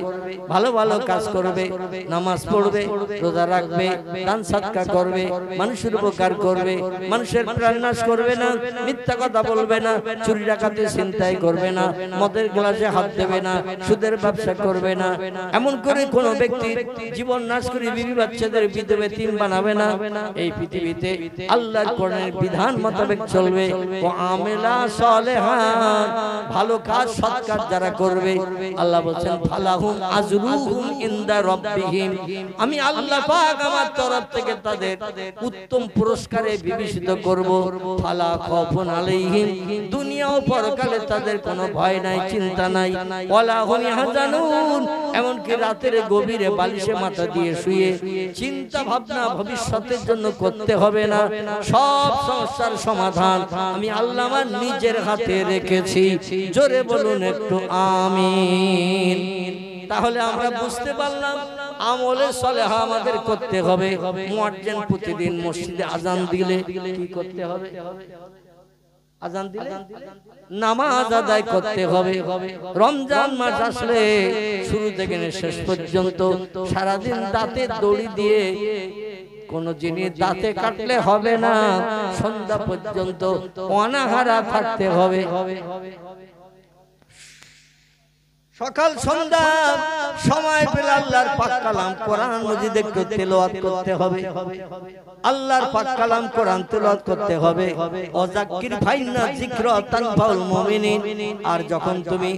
ভালো ভালো কাজ করবে, নামাজ পড়বে, রোজা রাখবে, দান সদকা করবে, মানুষের উপকার করবে, মানুষের প্রাণ নাশ করবে না, মিথ্যা কথা বলবে না, চুরি ডাকাতি ছিনতাই করবে না, মদের গ্লাসে হাত দেবে না, সুদের ব্যবসা করবে না, এমন করে কোন ব্যক্তি জীবন নাশ করে বিবি বাচ্চাদের বিধবা তিন বানাবে না। এই পৃথিবীতে আল্লাহর কোরআনের বিধান মোতাবেক চলবে। ও আমেলা সালেহান, ভালো কাজ, সৎ কাজ যারা করবে, আল্লাহ বলেন ফালাহুম আজরুহুম ইনদা রাব্বিহিম, আমি আল্লাহ পাক আমার তরফ থেকে তাদের উত্তম পুরস্কারে বিবেচিত করব। ফালা খাউফুন আলাইহিম, দুনিয়া ও পরকালে তাদের কোনো ভয় নাই, চিন্তা নাই, ওয়ালা হুম ইয়াহজানুন, এমনকি রাতের গভীরে বালিশে মাথা দিয়ে শুয়ে চিন্তা ভাবনা ভবিষ্যতের জন্য করতে হবে না। সব সমস্যার সমাধান আমি আল্লাহ আমার নিজের হাতে রেখেছি। জোরে বলুন একটু আমিন। তাহলে আমরা বুঝতে পারলাম আমলে সালেহা আমাদের করতে হবে। মুয়াজ্জিন প্রতিদিন মসজিদে আযান দিলে কি করতে হবে? আযান দিলে নামাজ আদায় করতে হবে। রমজান মাস আসলে শুরু থেকে শেষ পর্যন্ত সারাদিন দাঁতে দড়ি দিয়ে কোন জিনিস দাঁতে কাটলে হবে না, সন্ধ্যা পর্যন্ত অনাহারা থাকতে হবে। সকাল সন্ধ্যা সময় পেলে আল্লাহর পাক কালাম কোরআন মজিদ একটু তেলাওয়াত করতে হবে। আল্লাহর পাক কালাম কোরআন তেলাওয়াত করতে হবে। ওয়াজাক্কির ফাইন্না যিকরা তানফাউল মুমিনিন। আর যখন তুমি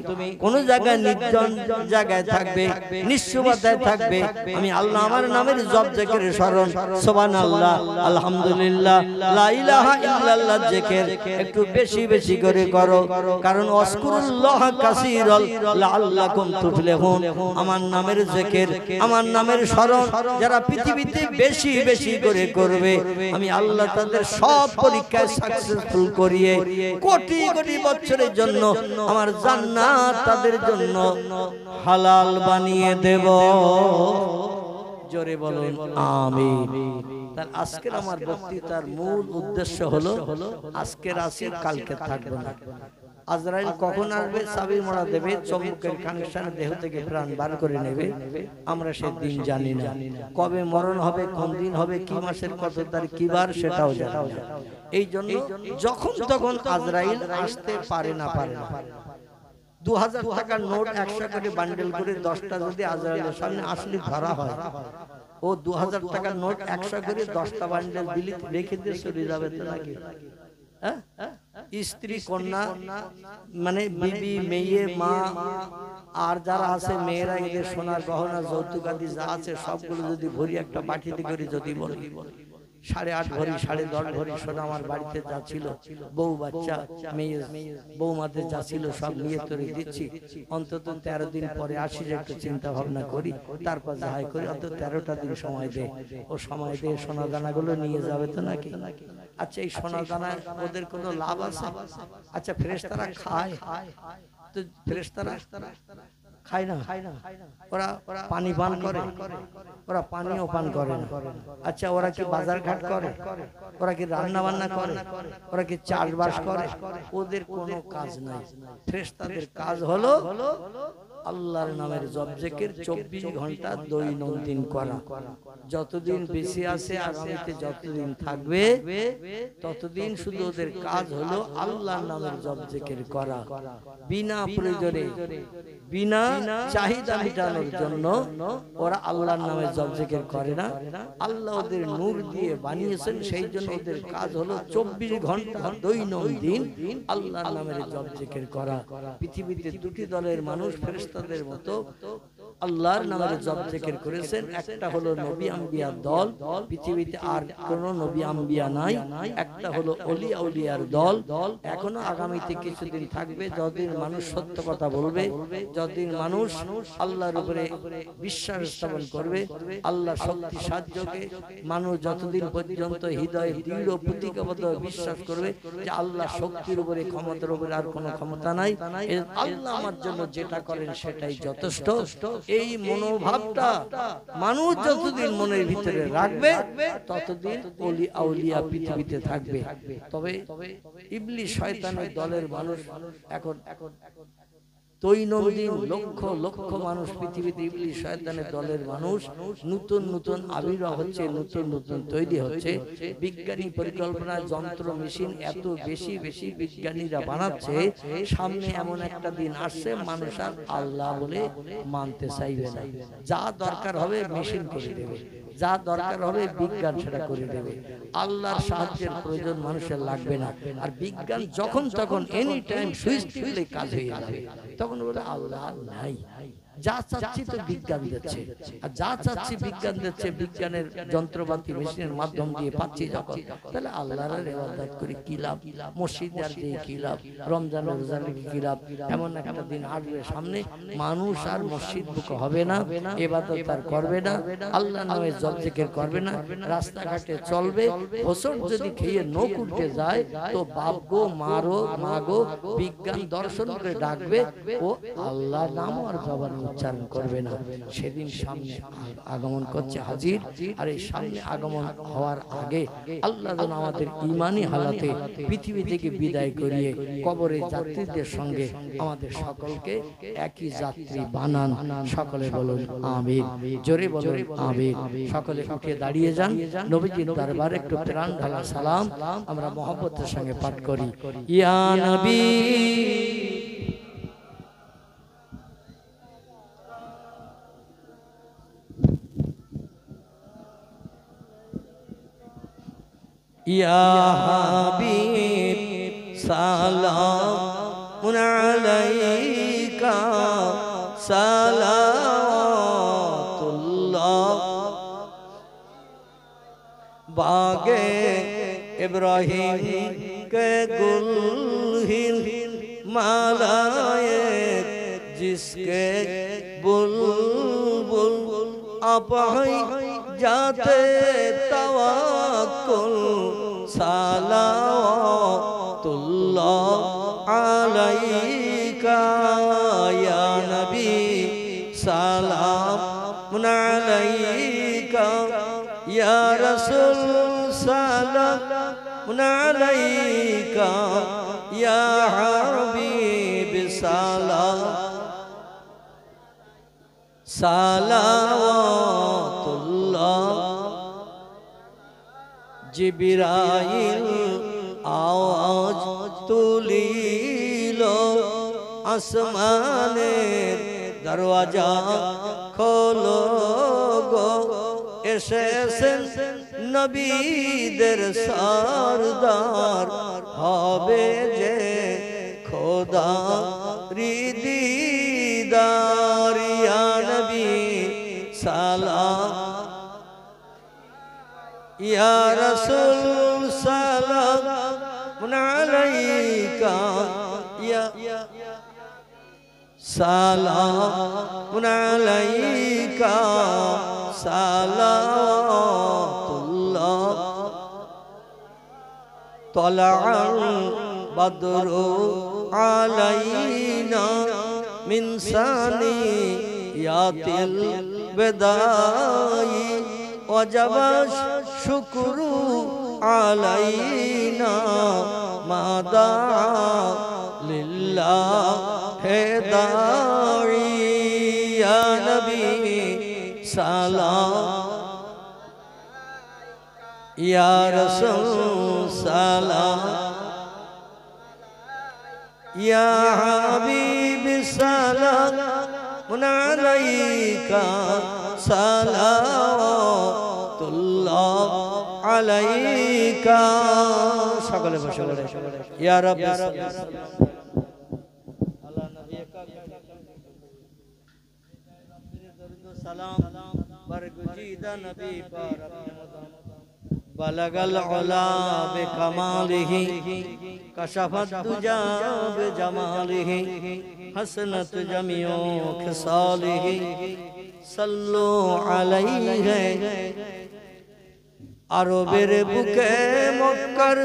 কোন জায়গায় নির্জন জায়গায় থাকবে, নিঃসুবাতায় থাকবে, আমি আল্লাহ আমার নামের জপ জিকিরের স্মরণ, সুবহানাল্লাহ, আলহামদুলিল্লাহ, লা ইলাহা ইল্লাল্লাহ জিকির একটু বেশি বেশি করে করো। কারণ ওয়াজকুরুল্লাহ কাসীরাল লাআল্লাকুম লাআল্লাকুম তুফলিহুন। আমার নামের জিকির, আমার নামের স্মরণ যারা পৃথিবীতে বেশি বেশি করে করবে, আমি আল্লাহ তাদের সব পরীক্ষায় সাকসেসফুল করিয়ে কোটি কোটি বছরের জন্য আমার জান্নাত তাদের জন্য হালাল বানিয়ে দেব। জোরে বলুন আমিন। তার আজকের আমার বক্তৃতার মূল উদ্দেশ্য হলো আজকের আসি কালকে থাকবে না। আজরাইল কখন আসবে, চাবি মোড়া দেবে, চমকের কানেকশনে দেহ থেকে প্রাণ বার করে নেবে, আমরা সে দিন জানি না। কবে মরণ হবে, কোন দিন হবে, কি মাসের কত তারিখ, কি বার, সেটাও জানি না। এই জন্য যখন তখন আজরাইল আসতে পারে না। 2000 টাকার নোট 100 করে বান্ডেল করে 10টা যদি আজরাইলের সামনে আসলে ধরা হয়, ও 2000 টাকার নোট 100 করে 10টা বান্ডেল দিলে রেখে দিয়ে চলে যাবে তো নাকি? স্ত্রী কন্যা মানে বিবি, মেয়ে, মা আর যারা আছে মেয়েরা, এদের সোনার গহনা যৌতুক আদি যা আছে সবগুলো যদি ভরি একটা বাটিতে করে যদি বলি 8.5 ভরি 10.5 ভরি সোনা আমার বাড়িতে যা ছিল, বউ বাচ্চা মেয়ে বৌমাদের যা ছিল সব নিয়ে তৈরি দিচ্ছি, অন্তত 13 দিন পরে আসি, একটু চিন্তা ভাবনা করি, তারপর যাহাই করি, অন্তত 13টা দিন সময় দে। ও সময় দিয়ে সোনা দানাগুলো নিয়ে যাবে তো নাকি? আচ্ছা, এই সোনা দানা ওদের কোনো লাভ আছে? আচ্ছা, ফেরেশতারা খায় তো ফেরেশতারা খায় না? ওরা পানি পান করে? ওরা পানিও পান করে না। আচ্ছা, ওরা কি বাজার ঘাট করে? ওরা কি রান্না বান্না করে? ওরা কি চাষবাস করে? ওদের কোনো কাজ নাই। ফেরেশতাদের কাজ হলো আল্লাহর নামের জপ জিকির 24 ঘন্টা দৈনন্দিন করা। যতদিন বেঁচে আছে আগামীতে যতদিন থাকবে ততদিন শুধু ওদের কাজ হলো আল্লাহর নামের জপ জিকির করা। বিনা প্রয়োজনে, বিনা চাহিদা মেটানোর জন্য ওরা আল্লাহর নামে জপ জিকির করে না। আল্লাহ ওদের নূর দিয়ে বানিয়েছেন, সেই জন্য ওদের কাজ হলো 24 ঘন্টা দৈনন্দিন আল্লাহর নামের জপ জিকির করা। পৃথিবীতে দুটি দলের মানুষ ফেরেশতাদের মতো আল্লাহর নামের জপ জিকির করেছেন। একটা হলো নবী আম্বিয়ার দল, পৃথিবীতে আর কোন নবী আম্বিয়া নাই। একটা হলো ওলি আউলিয়ার দল, এখনো আগামীতে কিছুদিন থাকবে, যতদিন মানুষ সত্য কথা বলবে, যতদিন মানুষ আল্লাহর উপরে বিশ্বাস স্থাপন করবে, আল্লাহ শক্তি সাহায্যকে মানুষ যতদিন পর্যন্ত হৃদয়ে দৃঢ় প্রতিজ্ঞাবদ্ধ বিশ্বাস করবে যে আল্লাহ শক্তির উপরে, ক্ষমতার উপরে আর কোনো ক্ষমতা নাই, আল্লাহ আমার জন্য যেটা করেন সেটাই যথেষ্ট, এই মনোভাবটা মানুষ যতদিন মনের ভিতরে রাখবে ততদিন ওলি আউলিয়া পৃথিবীতে থাকবে। তবে ইবলিস শয়তানের দলের মানুষ এখন দৈনন্দিন লক্ষ লক্ষ মানুষ পৃথিবীতে ইবলিস শয়তানের দলের মানুষ নতুন নতুন আবির্ভাব হচ্ছে, নতুন নতুন তৈরি হচ্ছে। বিজ্ঞানী পরিকল্পনা, যন্ত্র, মেশিন এত বেশি বেশি বিজ্ঞানীরা বানাচ্ছে, সামনে এমন একটা দিন আসছে মানুষ আর আল্লাহ বলে মানতে চাইবে না। যা দরকার হবে মেশিন করে দেবে, যা দরকার হবে বিজ্ঞান সেটা করে দেবে। আল্লাহর সাহায্যের প্রয়োজন মানুষের লাগবে না। আর বিজ্ঞান যখন তখন এনি টাইম সুইচ টিপলে কাজ হয়ে যাবে। তখন বলে আল্লাহ নাই, যা চাচ্ছি তো বিজ্ঞান দিচ্ছে, আর যা চাচ্ছি বিজ্ঞান দিচ্ছে, বিজ্ঞানের যন্ত্রপাতি মেশিনের মাধ্যম দিয়ে পাচ্ছি যখন, তাহলে আল্লাহর ইবাদত করে কি লাভ? মসজিদে আর দিয়ে কি লাভ? রমজান রোজার কি লাভ? এমন একটা দিন আসবে সামনে মানুষ আর মসজিদ বুকে হবে না, ইবাদত আর করবে না, আল্লাহর নামে জপ জিকির করবে না, রাস্তাঘাটে চলবে, হোসট যদি খেয়ে নখ উঠে যায় তো বাপ গো, মারো, মা গো, বিজ্ঞান দর্শন করে ডাকবে, ও আল্লাহর নাম আর জবান উচ্চারণ করবে না। সেদিন সামনে আগমন করছে হাজির। আর এই সামনে আগমন হওয়ার আগে আল্লাহ যেন আমাদের ঈমানি হালাতে পৃথিবী থেকে বিদায় করিয়ে কবরে যাত্রীদের সঙ্গে আমাদের সকলকে একই যাত্রী বানান। সকলে বলুন আমিন, জোরে বলুন আমিন। সকলে উঠে দাঁড়িয়ে যান, নবীজির দরবারে একটু প্রাণ ঢালা সালাম আমরা মহব্বতের সঙ্গে পাঠ করি। ইয়া নবী ইয়া হাবিব সালামুন আলাইকা সালাতুল্লাহ বাগে ইব্রাহিম কে গুলহিন মালায়ে जिसके बुलबुल आप हैं जाते तवक्कुल सलावतुल्लाह अलैका या नबी सलाम अलैका या रसूल सलाम अलैका या हबीब सलाम सलावतुल्लाह जिब्राइल आवाज तुलिल আসমানের দরওয়াজা খোলো গো এসেছেন নবীদের সরদার হবে যে খোদা দিদার ইয়া নবী সালাম ইয়া রাসূল সালাম আলাইকা ইয়া সালাম আলাইকা সালাতুল্লাহ তালাআল বদরু আলাইনা মিন সানিয়াতিল বিদাই ওয়াজাবা শুকরু আলাইনা মাদা লিল্লাহ দাঈ ইয়া নবী সালাম ইয়া রাসূল সালাম ইয়া হাবিব সালাম আলাইকা সালাওয়াতুল্লাহ আলাইকা সকলে বসে ইয়া রাব্বি সালাম বরগুজিদা নবী পাক বলগল উলা বিকমালিহি কশফত দুজা বিজমালিহি হসনত জমিউ খিসালিহি সাল্লু আলাইহি আরবের বুকে মক্কার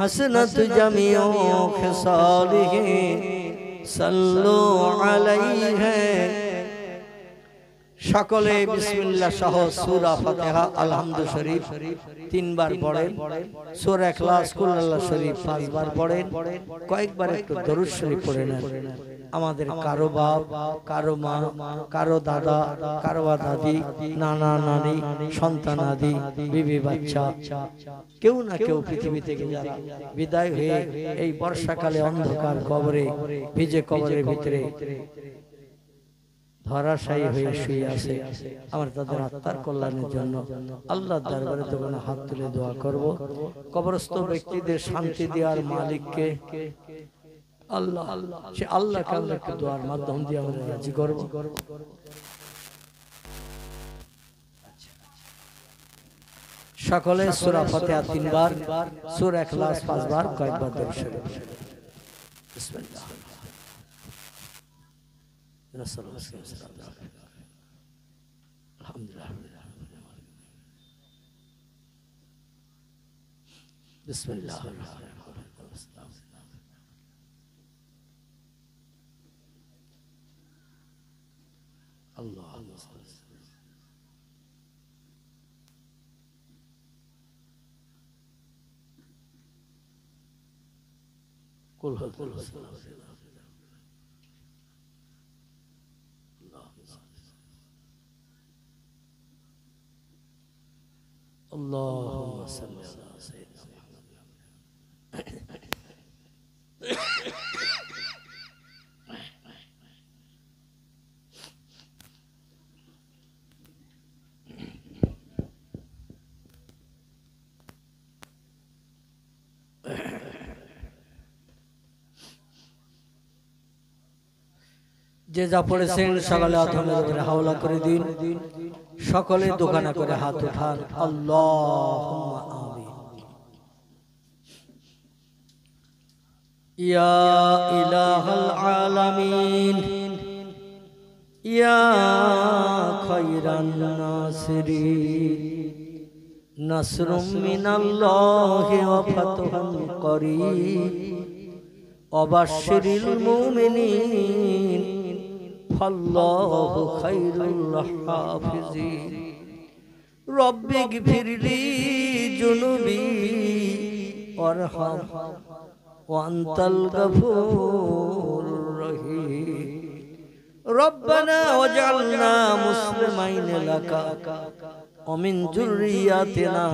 हसनत जमियो खिसालिहि सल्लु अलैहि সকলে বিসমিল্লাহ সহ সূরা ফাতিহা আলহামদু শরীফ 3 বার পড়েন সূরা ইখলাস কুল আল্লাহ শরীফ 5 বার পড়েন কয়েকবার একটু দরুদ শরীফ পড়ে নেন আমাদের কারো বাপ কারো মা কারো দাদা কারো দাদি নানা নানি সন্তান আদি বিবি বাচ্চা কেউ না কেউ পৃথিবী থেকে যারা বিদায় হয়ে এই বর্ষাকালে অন্ধকার কবরে ভিজে কবরের ভিতরে ধরাশায়ী হয়ে শুয়ে আছে আমরা তাদের আত্মার কল্যাণের জন্য আল্লাহর দরবারে তখন হাত তুলে দোয়া করব কবরস্থ ব্যক্তিদের শান্তি দেওয়ার মালিককে আল্লাহ সে আল্লাহকে আল্লাহকে দোয়ার মাধ্যম দিয়ে আমরা রাজি করব সকলে সূরা ফাতিহা 3 বার সূরা ইখলাস 5 বার কয়েকবার দরুদ শরীফ বিসমিল্লাহ আলহামদুলিল্লাহ বিসমিল্লাহ আল্লাহ কুল কুল اللهم صل على سيدنا محمد যে যা পড়েছেন সকালে আথমের উপরে হাওলা করে দিন, সকলে দোকানে করে হাত উঠান। আল্লাহুম্মা আমিন। ইয়া ইলাহাল আলামিন ইয়া খায়রান নাসিরিন নাসরুম মিনাল্লাহি ওয়া ফাতহুন করিব ওয়াবাশশিরিল মুমিনিন ফাল্লাহু খায়রুল হাফিজিন। রব্বিগফিরলি যুনুবি ওয়ারহাম ওয়া আনতাল গফুরুর রহিম। রব্বানা ওয়াজআলনা মুসলিমাইন লাকা ওয়া মিন যুররিয়াতিনা